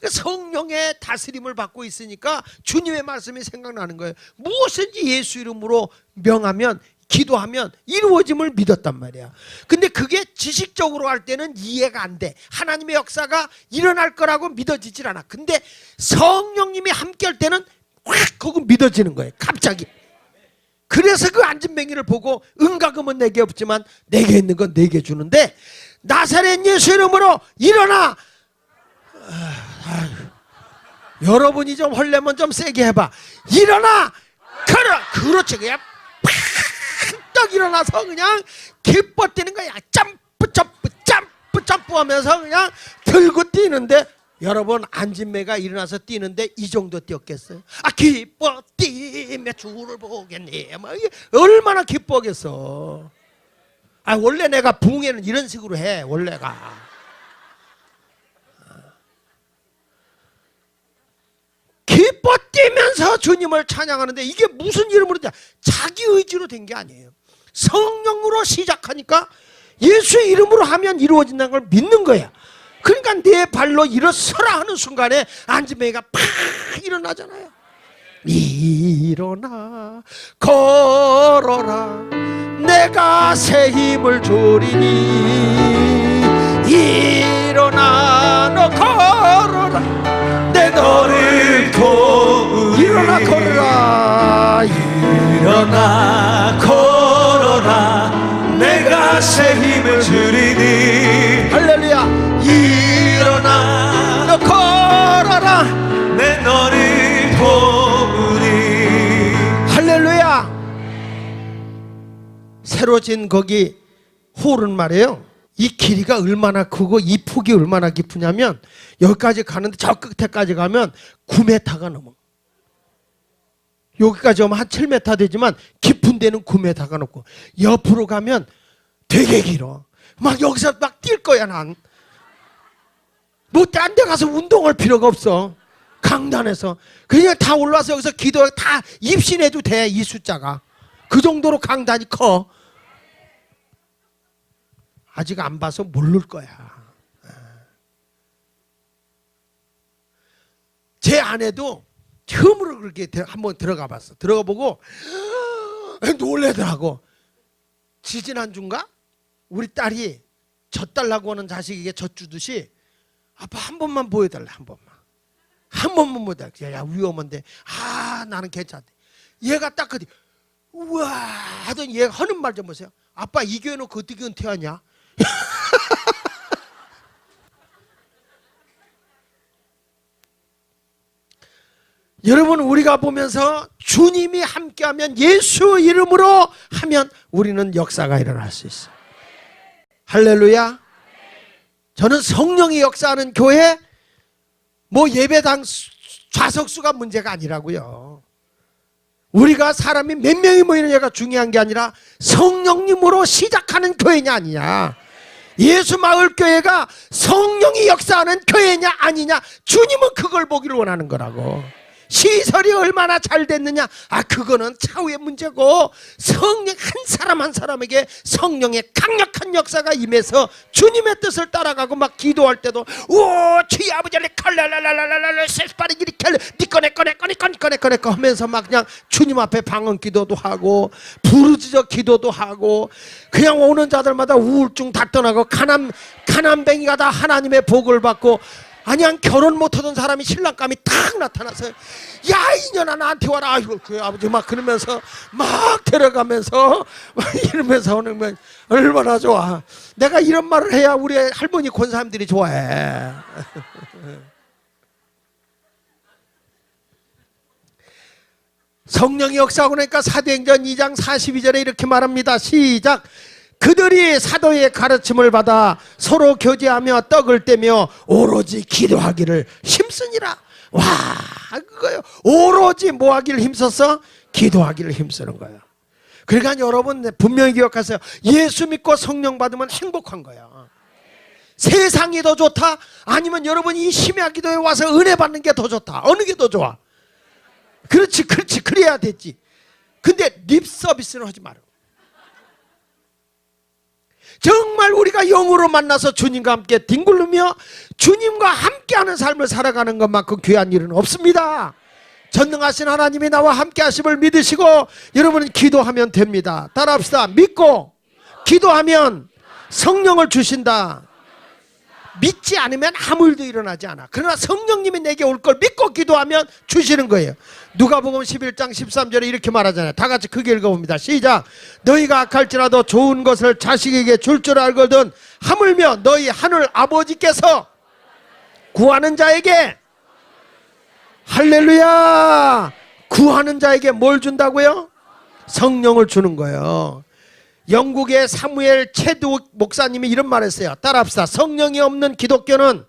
성령의 다스림을 받고 있으니까 주님의 말씀이 생각나는 거예요. 무엇인지 예수 이름으로 명하면 기도하면 이루어짐을 믿었단 말이야. 근데 그게 지식적으로 할 때는 이해가 안 돼. 하나님의 역사가 일어날 거라고 믿어지질 않아. 근데 성령님이 함께 할 때는 확 그거 믿어지는 거예요. 갑자기. 그래서 그 안진뱅이를 보고 은과금은 내게 없지만 내게 있는 건 내게 주는데 나사렛 예수 이름으로 일어나. 여러분이 좀 헐려면 좀 세게 해봐. 일어나. 그렇지. 그냥 팍떡 일어나서 그냥 기뻐 뛰는 거야. 점프 점프 점프 점프 하면서 그냥 들고 뛰는데, 여러분 안진매가 일어나서 뛰는데 이 정도 뛰었겠어요? 아, 기뻐 뛰며 주를 보겠네. 뭐 얼마나 기뻐하겠어. 아, 원래 내가 붕에는 이런 식으로 해. 원래가 기뻐 뛰면서 주님을 찬양하는데 이게 무슨 이름으로 돼? 자기 의지로 된 게 아니에요. 성령으로 시작하니까 예수 이름으로 하면 이루어진다는 걸 믿는 거야. 그러니까 내 발로 일어서라 하는 순간에 안진뱅이가 팍 일어나잖아요. 일어나 걸어라 내가 새 힘을 주리니. 일어나 너 걸어라 내 너를 도우리. 일어나 걸어라 일어나 걸어라 내가 새 힘을 주리니. 할렐루야. 일어나 너 걸어라 내 너를 도우리. 할렐루야. 새로 진 거기 홀은 말이에요. 이 길이가 얼마나 크고 이 폭이 얼마나 깊으냐면 여기까지 가는데 저 끝에까지 가면 9m가 넘어. 여기까지 오면 한 7m 되지만 깊은 데는 9m가 넘고 옆으로 가면 되게 길어. 막 여기서 막 뛸 거야 난. 뭐 딴 데 가서 운동할 필요가 없어. 강단에서 그냥 다 올라와서 여기서 기도 다 입신해도 돼. 이 숫자가 그 정도로 강단이 커. 아직 안 봐서 모를 거야. 제 아내도 처음으로 그렇게 한번 들어가 봤어. 들어가 보고 놀래더라고. 지지난주인가 우리 딸이 젖달라고 하는 자식에게 젖주듯이 아빠 한 번만 보여달라. 한 번만 보여달라. 야 위험한데 나는 괜찮대. 얘가 딱 그디 우와 하더니 얘가 하는 말 좀 보세요. 아빠 이 교회 놓고 어떻게 은퇴하냐. 여러분 우리가 보면서 주님이 함께하면 예수 이름으로 하면 우리는 역사가 일어날 수 있어요. 할렐루야. 저는 성령이 역사하는 교회 뭐 예배당 좌석수가 문제가 아니라고요. 우리가 사람이 몇 명이 모이느냐가 중요한 게 아니라 성령님으로 시작하는 교회냐 아니냐. 예수마을교회가 성령이 역사하는 교회냐 아니냐. 주님은 그걸 보기를 원하는 거라고. 시설이 얼마나 잘 됐느냐 그거는 차후의 문제고 성령 한 사람 한 사람에게 성령의 강력한 역사가 임해서 주님의 뜻을 따라가고 막 기도할 때도 오 주의 아버지를 칼랄랄랄랄랄 세스파리 이리 캘 니꺼 내꺼 하면서 막 그냥 주님 앞에 방언 기도도 하고 부르짖어 기도도 하고 그냥 오는 자들마다 우울증 다 떠나고 가난뱅이가 다 하나님의 복을 받고 아니야 결혼 못하던 사람이 신랑감이 탁 나타나서 야 이년아 나한테 와라. 아이고 그 아버지 막 그러면서 막 데려가면서 막 이러면서 오는 건 얼마나 좋아. 내가 이런 말을 해야 우리 할머니 권사님들이 좋아해. 성령이 역사하고 나니까 사도행전 2장 42절에 이렇게 말합니다. 시작. 그들이 사도의 가르침을 받아 서로 교제하며 떡을 떼며 오로지 기도하기를 힘쓰니라. 와 그거요. 오로지 뭐 하기를 힘썼어? 기도하기를 힘쓰는 거예요. 그러니까 여러분 분명히 기억하세요. 예수 믿고 성령 받으면 행복한 거야. 세상이 더 좋다? 아니면 여러분이 이 심야 기도에 와서 은혜 받는 게 더 좋다? 어느 게 더 좋아? 그렇지 그래야 되지. 근데 립 서비스는 하지 마라. 정말 우리가 영으로 만나서 주님과 함께 뒹굴르며 주님과 함께하는 삶을 살아가는 것만큼 귀한 일은 없습니다. 전능하신 하나님이 나와 함께 하심을 믿으시고 여러분은 기도하면 됩니다. 따라합시다. 믿고 기도하면 성령을 주신다. 믿지 않으면 아무 일도 일어나지 않아. 그러나 성령님이 내게 올 걸 믿고 기도하면 주시는 거예요. 누가복음 11장 13절에 이렇게 말하잖아요. 다 같이 크게 읽어봅니다. 시작. 너희가 악할지라도 좋은 것을 자식에게 줄 줄 알거든 하물며 너희 하늘 아버지께서 구하는 자에게 할렐루야 구하는 자에게 뭘 준다고요? 성령을 주는 거예요. 영국의 사무엘 체드윅 목사님이 이런 말 했어요. 따라합시다. 성령이 없는 기독교는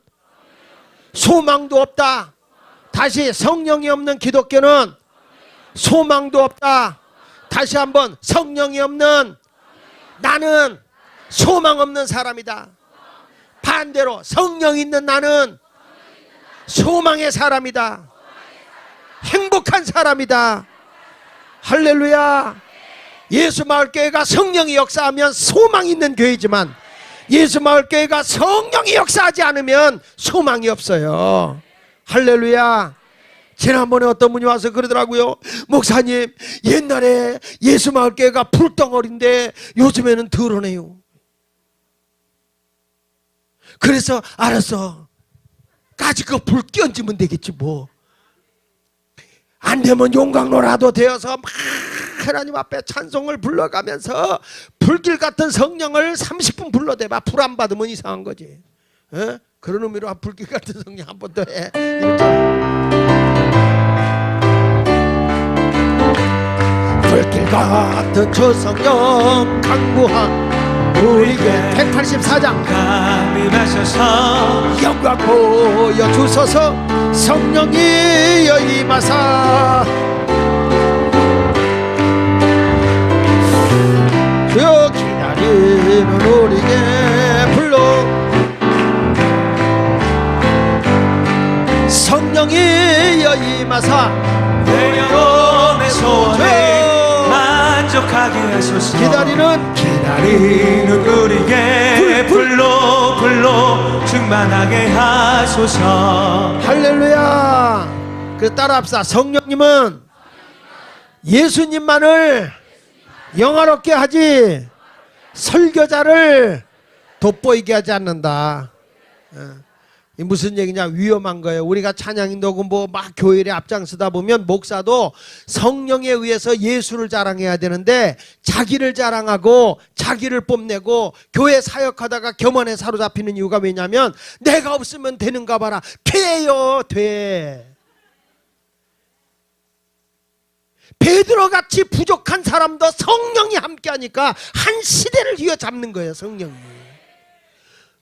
소망도 없다. 다시 성령이 없는 기독교는 소망도 없다. 다시 한번 성령이 없는 나는 소망 없는 사람이다. 반대로 성령 있는 나는 소망의 사람이다. 행복한 사람이다. 할렐루야. 예수마을교회가 성령이 역사하면 소망이 있는 교회지만 예수마을교회가 성령이 역사하지 않으면 소망이 없어요. 할렐루야. 지난번에 어떤 분이 와서 그러더라고요. 목사님 옛날에 예수마을교회가 불덩어리인데 요즘에는 덜어내요. 그래서 알았어. 가지고 불 끼얹으면 되겠지 뭐. 안 되면 용광로라도 되어서 막 하나님 앞에 찬송을 불러가면서 불길 같은 성령을 30분 불러대봐. 불 안 받으면 이상한 거지. 에? 그런 의미로 불길 같은 성령 한 번 더 해. 이렇게. 불길 같은 저 성령 강구한 우리에게 184장 감임하셔서 영광 보여주소서 성령이여 임하사 하게 하소서. 기다리는 우리에게 불로 충만하게 하소서. 할렐루야. 그 따라합시다. 성령님은 예수님만을 영화롭게 하지 설교자를 돋보이게 하지 않는다. 이 무슨 얘기냐? 위험한 거예요. 우리가 찬양인도고 뭐 막 교회에 앞장서다 보면 목사도 성령에 의해서 예수를 자랑해야 되는데 자기를 자랑하고 자기를 뽐내고 교회 사역하다가 겸언에 사로잡히는 이유가 왜냐면 내가 없으면 되는가 봐라. 돼요, 돼. 베드로같이 부족한 사람도 성령이 함께하니까 한 시대를 휘어잡는 거예요. 성령이.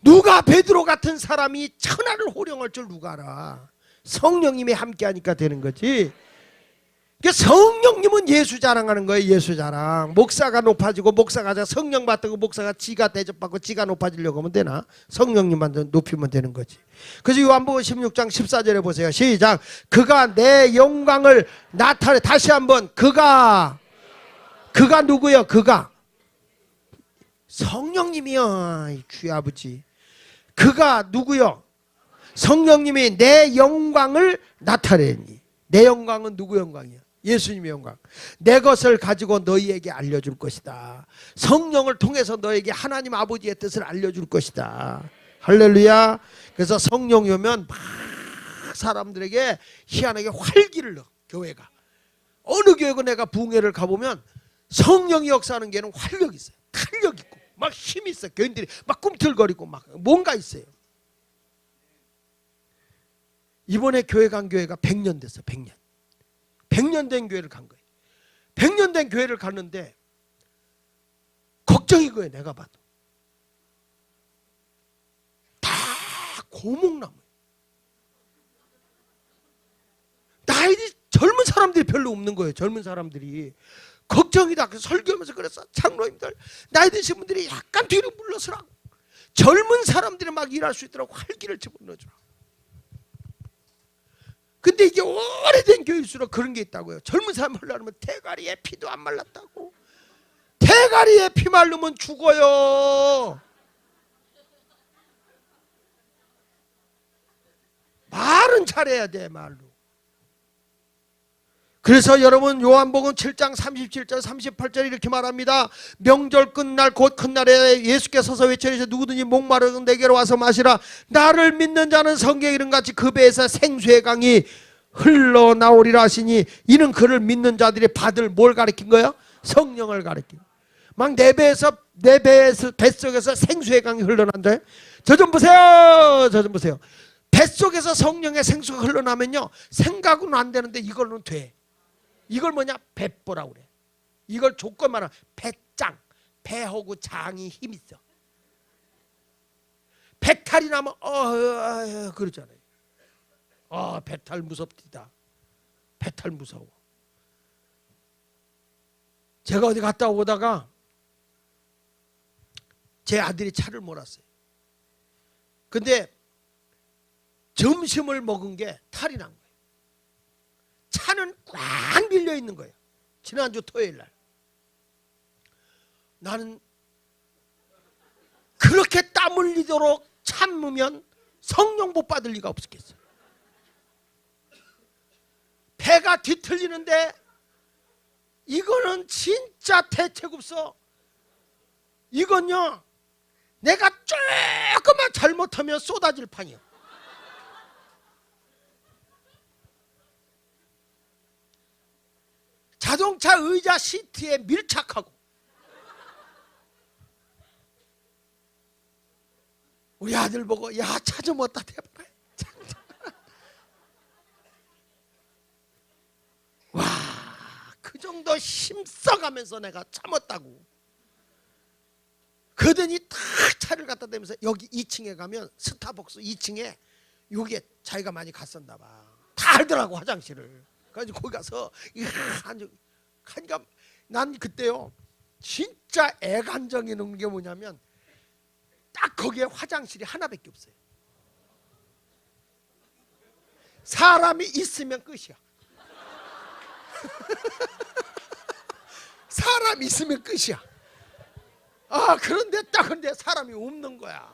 누가 베드로 같은 사람이 천하를 호령할 줄 누가 알아. 성령님이 함께하니까 되는 거지. 그러니까 성령님은 예수 자랑하는 거예요. 예수 자랑. 목사가 높아지고 목사가 성령 받고 목사가 지가 대접받고 지가 높아지려고 하면 되나? 성령님만 높이면 되는 거지. 그래서 요한복음 16장 14절에 보세요. 시작. 그가 내 영광을 나타내. 다시 한번. 그가 누구요? 그가 성령님이요. 주의 아버지. 그가 누구요? 성령님이 내 영광을 나타내니. 내 영광은 누구 영광이야? 예수님의 영광. 내 것을 가지고 너희에게 알려줄 것이다. 성령을 통해서 너에게 하나님 아버지의 뜻을 알려줄 것이다. 할렐루야. 그래서 성령이 오면 막 사람들에게 희한하게 활기를 넣어. 교회가 어느 교회가 내가 부흥회를 가보면 성령이 역사하는 교회는 활력이 있어요. 탄력 있고 막 힘이 있어. 교인들이 막 꿈틀거리고 막 뭔가 있어요. 이번에 교회 간 교회가 100년 됐어. 100년 된 교회를 간 거예요. 100년 된 교회를 갔는데 걱정인 거예요. 내가 봐도 다 고목나무예요. 나이 젊은 사람들이 별로 없는 거예요. 젊은 사람들이 걱정이다. 그래서 설교하면서 그랬어. 장로님들 나이 드신 분들이 약간 뒤로 물러서라고. 젊은 사람들이 막 일할 수 있도록 활기를 집어넣어주라고. 근데 이게 오래된 교회일수록 그런 게 있다고요. 젊은 사람 하려면 대가리에 피도 안 말랐다고. 대가리에 피 말르면 죽어요. 말은 잘해야 돼. 말로. 그래서 여러분 요한복음 7장 37절 38절 이렇게 말합니다. 명절 끝날 곧 큰날에 예수께서 서서 외쳐이시되 누구든지 목마르든 내게로 와서 마시라. 나를 믿는 자는 성경에 이름같이 그 배에서 생수의 강이 흘러나오리라 하시니 이는 그를 믿는 자들이 받을 뭘 가리킨 거예요? 성령을 가리킨. 막 내 배에서 뱃속에서 생수의 강이 흘러난다. 저 좀 보세요. 저 좀 보세요. 뱃속에서 성령의 생수가 흘러나면요 생각은 안 되는데 이걸로는 돼. 이걸 뭐냐? 배뽀라고 그래. 이걸 조건만 하면 배짱. 배하고 장이 힘 있어. 배탈이 나면 그러잖아요. 배탈 무섭디다. 배탈 무서워. 제가 어디 갔다 오다가 제 아들이 차를 몰았어요. 근데 점심을 먹은 게 탈이 난 거예요. 차는 꽉 밀려 있는 거예요. 지난주 토요일 날. 나는 그렇게 땀 흘리도록 참으면 성령 못 받을 리가 없었겠어요. 배가 뒤틀리는데 이거는 진짜 대책 없어. 이건요 내가 조금만 잘못하면 쏟아질 판이야. 자동차 의자 시트에 밀착하고 우리 아들 보고 야 차 좀 어디다 대봐라. 와, 그 정도 힘써가면서 내가 참았다고. 그러더니 딱 차를 갖다 대면서 여기 2층에 가면 스타벅스 2층에 요게 자기가 많이 갔었나 봐. 다 알더라고 화장실을. 그래서 거기 가서 그러니까 난 그때요 진짜 애간정이 있는 게 뭐냐면 딱 거기에 화장실이 하나밖에 없어요. 사람이 있으면 끝이야. 사람이 있으면 끝이야. 아, 그런데 딱 근데 사람이 없는 거야.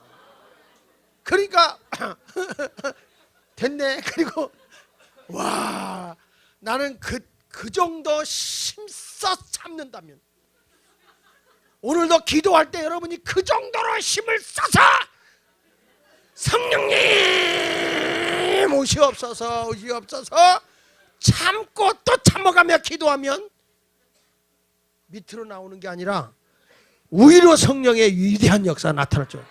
그러니까 됐네. 그리고 와, 나는 그 정도 힘써 참는다면 오늘도 기도할 때 여러분이 그 정도로 힘을 써서 성령님 오시옵소서 오시옵소서 참고 또 참아가며 기도하면 밑으로 나오는 게 아니라 오히려 성령의 위대한 역사가 나타날 줄.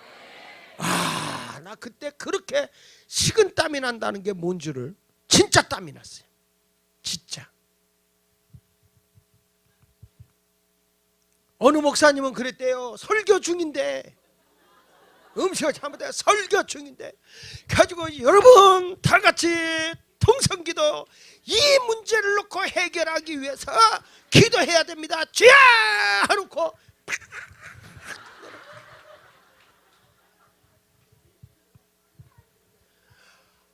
아, 나 그때 그렇게 식은 땀이 난다는 게 뭔 줄을 진짜 땀이 났어요. 진짜. 어느 목사님은 그랬대요. 설교 중인데 음식을 잘못해 설교 중인데 가지고 여러분 다같이 통성기도 이 문제를 놓고 해결하기 위해서 기도해야 됩니다. 주야 하놓고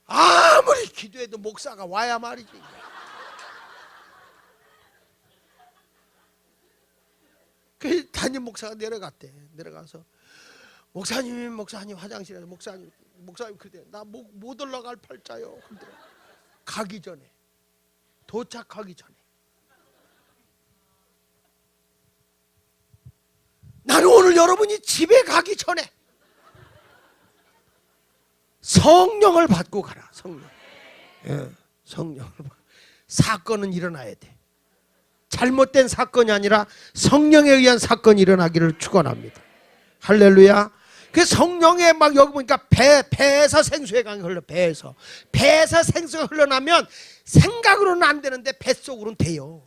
아무리 기도해도 목사가 와야 말이지. 그 담임 목사가 내려갔대. 내려가서 목사님 화장실에서 목사님 그때 나 못 올라갈 팔자요. 근데 가기 전에 도착하기 전에 나는 오늘 여러분이 집에 가기 전에 성령을 받고 가라. 성령. 예, 성령을 사건은 일어나야 돼. 잘못된 사건이 아니라 성령에 의한 사건이 일어나기를 축원합니다. 할렐루야. 그 성령에 막 여기 보니까 배에서 생수의 강이 흘러. 배에서 생수가 흘러나면 생각으로는 안 되는데 뱃속으로는 돼요.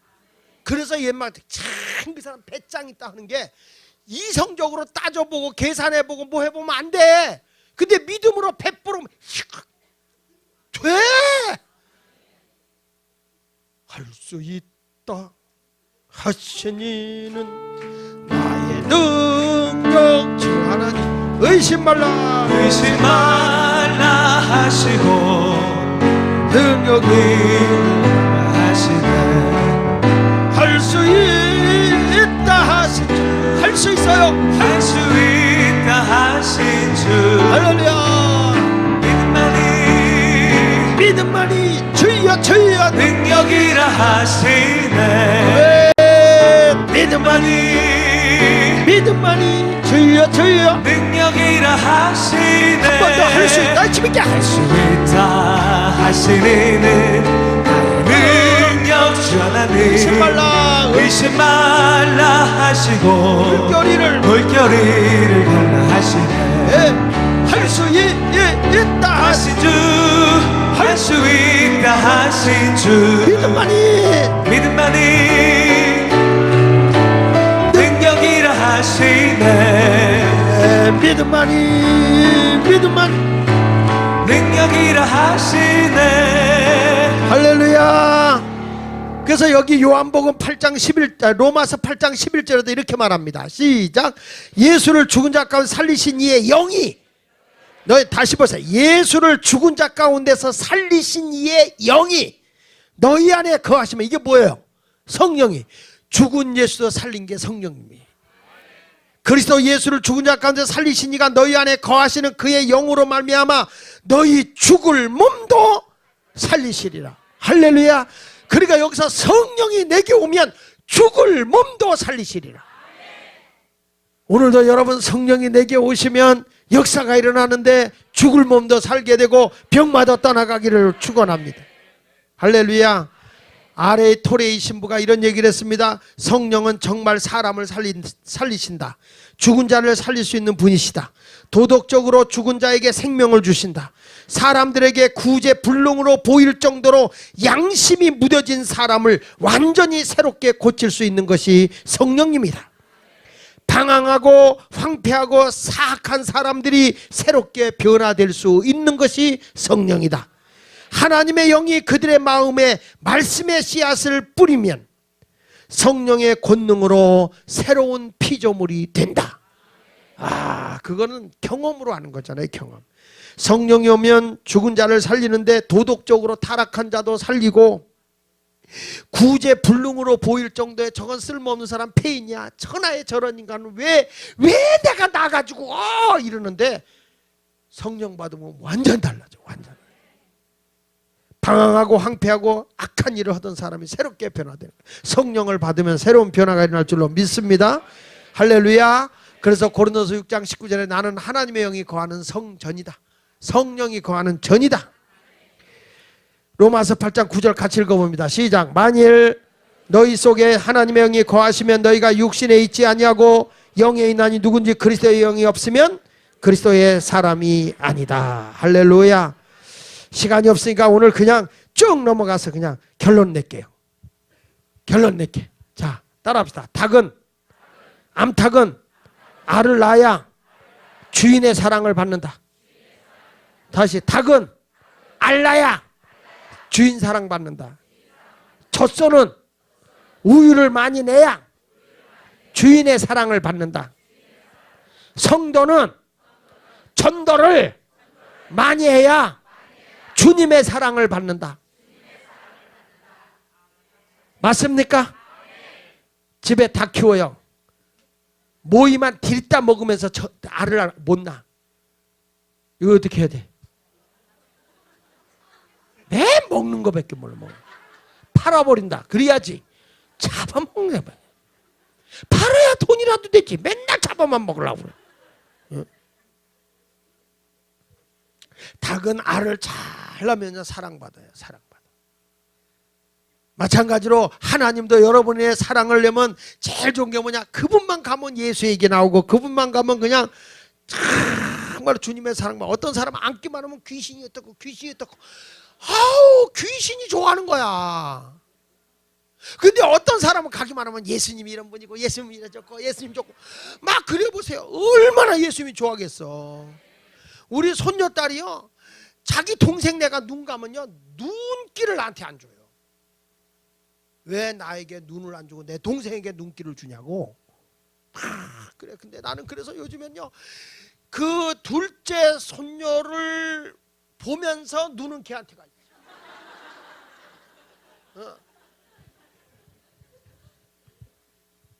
그래서 옛말에 참 그 사람 배짱 있다 하는 게 이성적으로 따져보고 계산해보고 뭐 해보면 안 돼. 근데 믿음으로 베풀으면 돼. 할 수 있다 하신 이는 나의 능력 주 하나님 의심 말라 하시고 능력이 하시네. 할 수 있다 하신 주 할 수 있어요. 할 수 있다 하신 주 할렐루야. 믿음만이 주여 능력이라 하시네. 믿음만이 주여 능력이라 하시네. 한 번 더 할 수 있다. 재밌게 할 수 있다 하시는 능력 주 하나님 의심 말라 하시고 물결이를 갈라 하시네. 할 수 있다 하신 주 할 수 있다 하신 주 믿음만이 능력이라 하시네. 믿음만이 능력이라 하시네. 할렐루야. 그래서 여기 요한복음 8장 11절 로마서 8장 11절에도 이렇게 말합니다. 시작. 예수를 죽은 자 가운데 살리신 이의 영이 너희 다시 보세요. 예수를 죽은 자 가운데서 살리신 이의 영이 너희 안에 거하시면 이게 뭐예요? 성령이. 죽은 예수도 살린 게 성령입니다. 그리스도 예수를 죽은 자 가운데 살리신 이가 너희 안에 거하시는 그의 영으로 말미암아 너희 죽을 몸도 살리시리라. 할렐루야. 그러니까 여기서 성령이 내게 오면 죽을 몸도 살리시리라. 오늘도 여러분 성령이 내게 오시면 역사가 일어나는데 죽을 몸도 살게 되고 병마다 떠나가기를 축원합니다. 할렐루야. 아레 토레이 신부가 이런 얘기를 했습니다. 성령은 정말 사람을 살리신다. 죽은 자를 살릴 수 있는 분이시다. 도덕적으로 죽은 자에게 생명을 주신다. 사람들에게 구제불능으로 보일 정도로 양심이 무뎌진 사람을 완전히 새롭게 고칠 수 있는 것이 성령님이다. 방황하고 황폐하고 사악한 사람들이 새롭게 변화될 수 있는 것이 성령이다. 하나님의 영이 그들의 마음에 말씀의 씨앗을 뿌리면 성령의 권능으로 새로운 피조물이 된다. 아, 그거는 경험으로 하는 거잖아요. 경험. 성령이 오면 죽은 자를 살리는데 도덕적으로 타락한 자도 살리고 구제불능으로 보일 정도의 저건 쓸모없는 사람 폐인이야. 천하의 저런 인간은 왜 내가 나가지고 이러는데 성령 받으면 완전 달라져. 완전. 방황하고 황폐하고 악한 일을 하던 사람이 새롭게 변화되는 거예요. 성령을 받으면 새로운 변화가 일어날 줄로 믿습니다. 할렐루야. 그래서 고린도서 6장 19절에 나는 하나님의 영이 거하는 성전이다. 성령이 거하는 전이다. 로마서 8장 9절 같이 읽어봅니다. 시작. 만일 너희 속에 하나님의 영이 거하시면 너희가 육신에 있지 아니하고 영에 있나니 누군지 그리스도의 영이 없으면 그리스도의 사람이 아니다. 할렐루야. 시간이 없으니까 오늘 그냥 쭉 넘어가서 그냥 결론 낼게요. 결론 낼게. 자, 따라합시다. 닭은 암탉은 알을 낳아야 주인의 사랑을 받는다. 다시 닭은 알 낳아야 주인 사랑 받는다. 젖소는 우유를 많이 내야 주인의 사랑을 받는다. 성도는 전도를 많이 해야 주님의 사랑을 받는다. 맞습니까? 집에 닭 키워요. 모이만 들다 먹으면서 알을 못 낳아. 이거 어떻게 해야 돼? 매 먹는 거밖에 몰라. 팔아버린다. 그래야지. 잡아먹는 거야. 팔아야 돈이라도 되지. 맨날 잡아만 먹으려고 그래. 응? 닭은 알을 잘 낳으면 사랑받아요. 사랑받아. 마찬가지로 하나님도 여러분의 사랑을 내면 제일 좋은 게 뭐냐? 그분만 가면 예수 얘기 나오고 그분만 가면 그냥 정말 주님의 사랑만. 어떤 사람은 앉기만 하면 귀신이 어떻고 귀신이 어떻고 아우 귀신이 좋아하는 거야. 근데 어떤 사람은 가기만 하면 예수님이 이런 분이고 예수님이 이래 좋고 예수님 좋고 막 그래 보세요. 얼마나 예수님이 좋아하겠어. 우리 손녀딸이요. 자기 동생 내가 눈 감으면요. 눈길을 나한테 안 줘요. 왜 나에게 눈을 안 주고 내 동생에게 눈길을 주냐고. 그래. 근데 나는 그래서 요즘엔요. 그 둘째 손녀를 보면서 눈은 걔한테 가.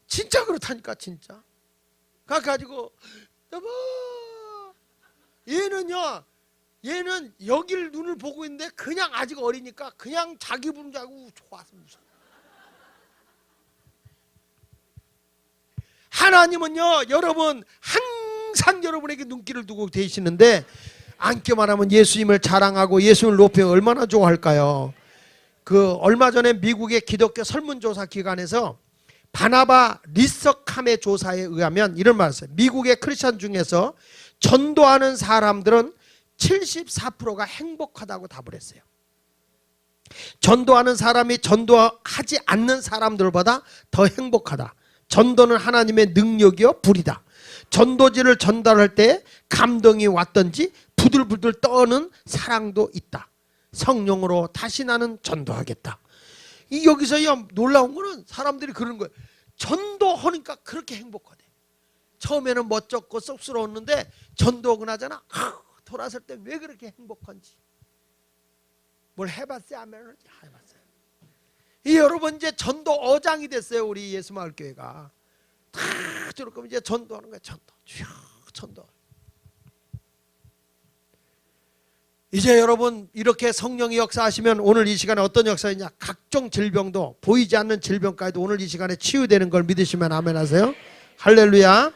진짜 그렇다니까 진짜. 가가지고 여보 얘는 여길 눈을 보고 있는데 그냥 아직 어리니까 그냥 자기 부른 줄 알고 좋아서 무서워. 하나님은요 여러분 항상 여러분에게 눈길을 두고 계시는데 앉기만 하면 예수님을 자랑하고 예수님을 높여 얼마나 좋아할까요? 그 얼마 전에 미국의 기독교 설문조사 기관에서 바나바 리서캄의 조사에 의하면 이런 말을 했어요. 미국의 크리스천 중에서 전도하는 사람들은 74%가 행복하다고 답을 했어요. 전도하는 사람이 전도하지 않는 사람들보다 더 행복하다. 전도는 하나님의 능력이요 불이다. 전도지를 전달할 때 감동이 왔던지 부들부들 떠는 사랑도 있다. 성령으로 다시 나는 전도하겠다. 이 여기서 놀라운 거는 사람들이 그러는 거예요. 전도하니까 그렇게 행복하대. 처음에는 멋졌고 쑥스러웠는데 전도하고 나잖아. 돌아설 때 왜 그렇게 행복한지. 뭘 해봤어요? 안 해봤어요. 이 여러분 이제 전도 어장이 됐어요. 우리 예수마을교회가. 다 저렇게 이제 전도하는 거야. 전도. 이제 여러분 이렇게 성령이 역사하시면 오늘 이 시간에 어떤 역사이냐? 각종 질병도 보이지 않는 질병까지도 오늘 이 시간에 치유되는 걸 믿으시면 아멘 하세요. 할렐루야.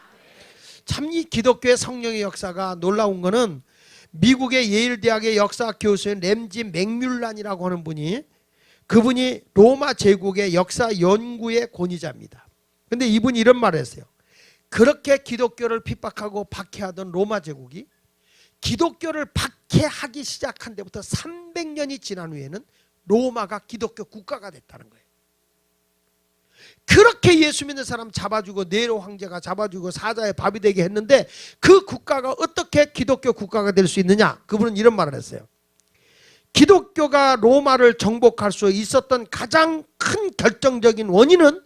참 이 기독교의 성령의 역사가 놀라운 거는 미국의 예일대학의 역사학 교수인 램지 맥뮬란이라고 하는 그분이 로마 제국의 역사 연구의 권위자입니다. 근데 이분이 이런 말을 했어요. 그렇게 기독교를 핍박하고 박해하던 로마 제국이 기독교를 박해하기 시작한 데부터 300년이 지난 후에는 로마가 기독교 국가가 됐다는 거예요. 그렇게 예수 믿는 사람 잡아주고 네로 황제가 잡아주고 사자의 밥이 되게 했는데 그 국가가 어떻게 기독교 국가가 될 수 있느냐? 그분은 이런 말을 했어요. 기독교가 로마를 정복할 수 있었던 가장 큰 결정적인 원인은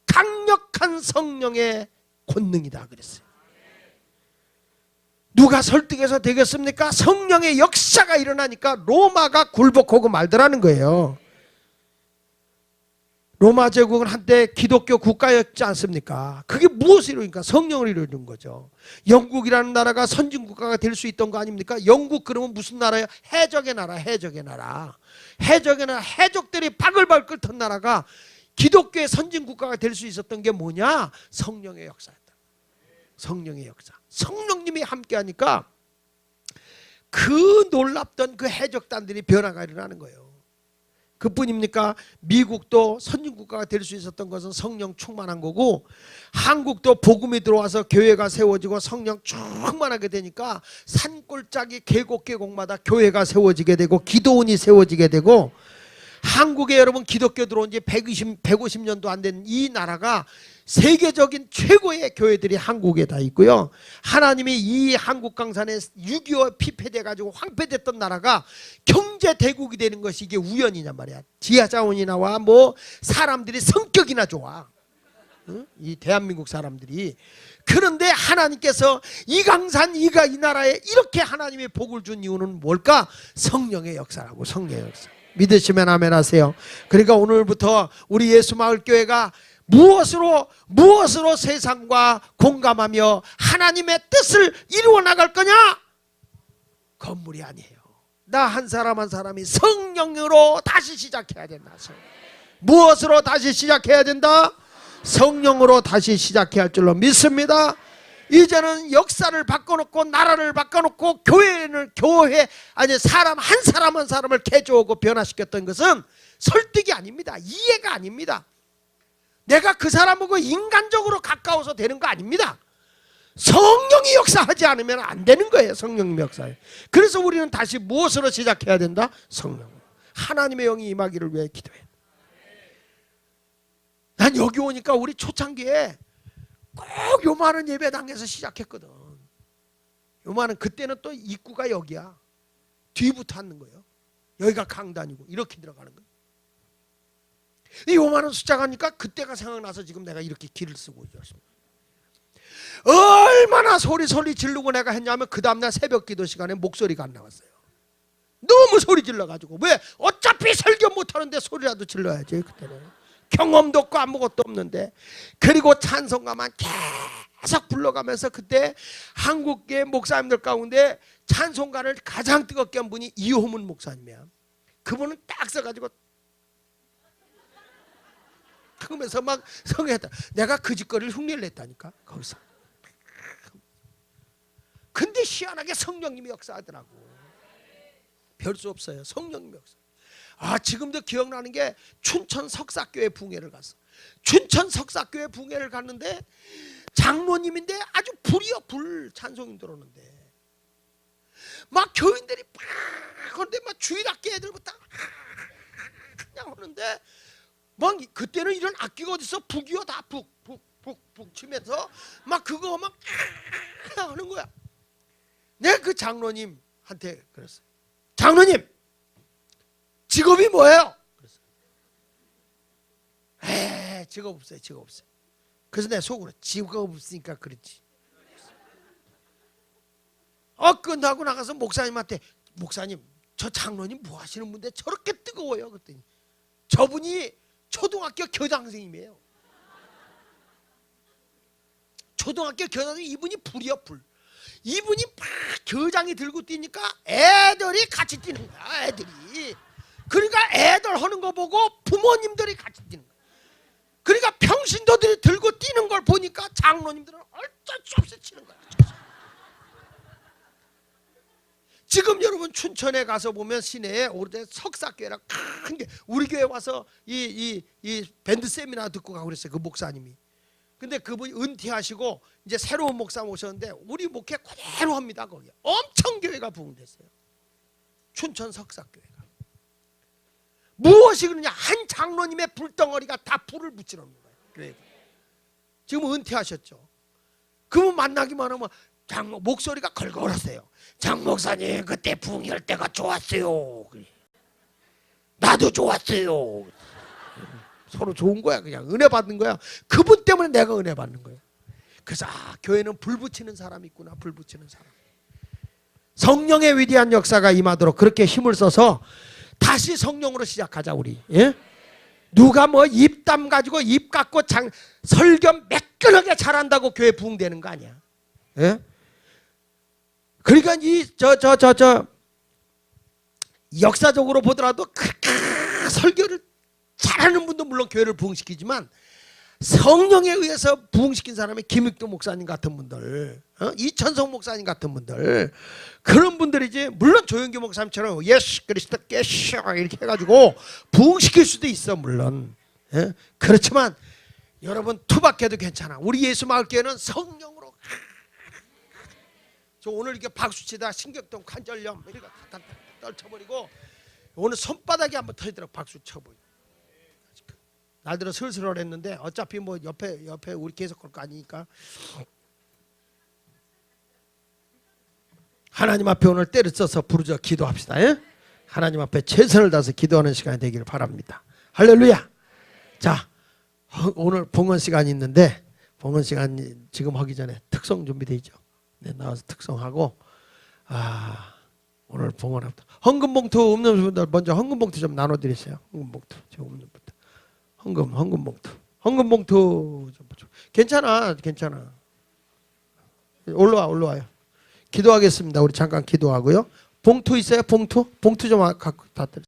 강력한 성령의 권능이다 그랬어요. 누가 설득해서 되겠습니까? 성령의 역사가 일어나니까 로마가 굴복하고 말더라는 거예요. 로마 제국은 한때 기독교 국가였지 않습니까? 그게 무엇을 이루니까 성령을 이루는 거죠. 영국이라는 나라가 선진국가가 될 수 있던 거 아닙니까? 영국 그러면 무슨 나라예요? 해적의 나라, 해적의 나라. 해적의 나라, 해적들이 바글바글 끓던 나라가 기독교의 선진국가가 될 수 있었던 게 뭐냐? 성령의 역사였다. 성령의 역사. 성령님이 함께하니까 그 놀랍던 그 해적단들이 변화가 일어나는 거예요. 그뿐입니까? 미국도 선진국가가 될 수 있었던 것은 성령 충만한 거고, 한국도 복음이 들어와서 교회가 세워지고 성령 충만하게 되니까 산골짜기 계곡마다 교회가 세워지게 되고 기도원이 세워지게 되고, 한국에 여러분 기독교 들어온 지 150년도 안 된 이 나라가 세계적인 최고의 교회들이 한국에 다 있고요. 하나님이 이 한국 강산에 6.25 피폐돼 가지고 황폐됐던 나라가 경제 대국이 되는 것이 이게 우연이냐 말이야. 지하 자원이 나와, 뭐 사람들이 성격이나 좋아. 응? 이 대한민국 사람들이. 그런데 하나님께서 이 강산 이 나라에 이렇게 하나님의 복을 준 이유는 뭘까? 성령의 역사라고. 성령의 역사. 믿으시면 아멘 하세요. 그러니까 오늘부터 우리 예수마을교회가 무엇으로 세상과 공감하며 하나님의 뜻을 이루어 나갈 거냐? 건물이 아니에요. 나 한 사람 한 사람이 성령으로 다시 시작해야 된다. 무엇으로 다시 시작해야 된다? 성령으로 다시 시작해야 할 줄로 믿습니다. 이제는 역사를 바꿔놓고 나라를 바꿔놓고 교회 아니 사람 한 사람을 개조하고 변화시켰던 것은 설득이 아닙니다. 이해가 아닙니다. 내가 그 사람하고 인간적으로 가까워서 되는 거 아닙니다. 성령이 역사하지 않으면 안 되는 거예요. 성령님이 역사해. 그래서 우리는 다시 무엇으로 시작해야 된다? 성령. 하나님의 영이 임하기를 위해 기도해. 난 여기 오니까 우리 초창기에 꼭 요만한 예배당에서 시작했거든. 요만한, 그때는 또 입구가 여기야. 뒤부터 앉는 거예요. 여기가 강단이고 이렇게 들어가는 거예요. 이 요만한 숫자가 하니까 그때가 생각나서 지금 내가 이렇게 길을 쓰고 있었습니다. 얼마나 소리 지르고 내가 했냐면 그 다음날 새벽 기도 시간에 목소리가 안 나왔어요. 너무 소리 질러가지고. 왜? 어차피 설교 못하는데 소리라도 질러야지. 그때는 경험도 없고 아무것도 없는데. 그리고 찬송가만 계속 불러가면서, 그때 한국계 목사님들 가운데 찬송가를 가장 뜨겁게 한 분이 이호문 목사님이야. 그분은 딱 써가지고 그러면서 막 성경했다. 내가 그 짓거리를 흉내를 냈다니까 거기서. 근데 희한하게 성령님이 역사하더라고. 별 수 없어요. 성령님이 역사. 지금도 기억나는 게 춘천 석사교회 붕회를 갔어. 춘천 석사교회 붕회를 갔는데 장로님인데 아주 불이요, 불. 찬송인 들어오는데 막 교인들이 막 그런데 막 주일학교 애들부터 그냥 오는데 막 그때는 이런 악기가 어딨어? 북이요, 다 북 치면서 막 그거 막 하는 거야. 내가 그 장로님한테 그랬어. 장로님, 직업이 뭐예요? 그랬어. 직업 없어요. 그래서 내가 속으로 직업 없으니까 그렇지. 끝나고 나가서 목사님한테, 목사님, 저 장로님 뭐 하시는 분인데 저렇게 뜨거워요? 그랬더니 저분이 초등학교 교장 선생님이에요. 초등학교 교장 선생님, 이분이 불이요, 불. 이분이 막 교장이 들고 뛰니까 애들이 같이 뛰는 거야. 애들이. 그러니까 애들 하는 거 보고 부모님들이 같이 뛰는 거야. 그러니까 평신도들이 들고 뛰는 걸 보니까 장로님들은 어쩔 수 없이 치는 거야. 지금 여러분 춘천에 가서 보면 시내에 오래된 석사교회라 큰 게, 우리 교회 와서 이 밴드 세미나 듣고 가고 그랬어요. 그 목사님이. 근데 그분이 은퇴하시고 이제 새로운 목사 모셨는데 우리 목회 그대로 합니다. 거기 엄청 교회가 부흥됐어요. 춘천 석사교회가. 무엇이 그러냐? 한 장로님의 불덩어리가 다 불을 붙이는 거예요. 교회가. 지금 은퇴하셨죠. 그분 만나기만 하면 목소리가 걸걸하세요. 장 목사님, 그때 부흥할 때가 좋았어요. 나도 좋았어요. 서로 좋은 거야. 그냥 은혜 받는 거야. 그분 때문에 내가 은혜 받는 거야. 그래서 교회는 불 붙이는 사람이 있구나. 불 붙이는 사람. 성령의 위대한 역사가 임하도록 그렇게 힘을 써서 다시 성령으로 시작하자 우리. 예? 누가 뭐 입담 가지고 입 갖고 설교 매끈하게 잘한다고 교회 부흥되는 거 아니야. 예? 그러니까 역사적으로 보더라도 설교를 잘하는 분도 물론 교회를 부흥시키지만 성령에 의해서 부흥시킨 사람이 김익도 목사님 같은 분들, 이천성 목사님 같은 분들, 그런 분들이지. 물론 조영기 목사님처럼 예수 그리스도 깨셔 이렇게 해가지고 부흥시킬 수도 있어 물론. 예? 그렇지만 여러분 투박해도 괜찮아. 우리 예수마을교회는 성령으로. 저 오늘 이렇게 박수치다 신경통 관절염 이렇게 떨쳐버리고 오늘 손바닥이 한번 터지더라고. 박수 쳐버리고. 날들은 슬슬 했는데 어차피 뭐 옆에 우리 계속 걸 거 아니니까 하나님 앞에 오늘 때를 써서 부르짖어 기도합시다. 예? 하나님 앞에 최선을 다해서 기도하는 시간이 되기를 바랍니다. 할렐루야. 자, 오늘 봉헌 시간이 있는데 봉헌 시간 지금 하기 전에 특송 준비되어 있죠. 네, 나와서 특송하고 오늘 봉헌합니다. 헌금봉투 없는 분들 먼저 헌금봉투 좀 나눠드리세요. 헌금봉투 저 없는 분들. 헌금봉투 괜찮아. 올라와요. 기도하겠습니다. 우리 잠깐 기도하고요. 봉투 있어요? 봉투 좀 갖고 다 드세요.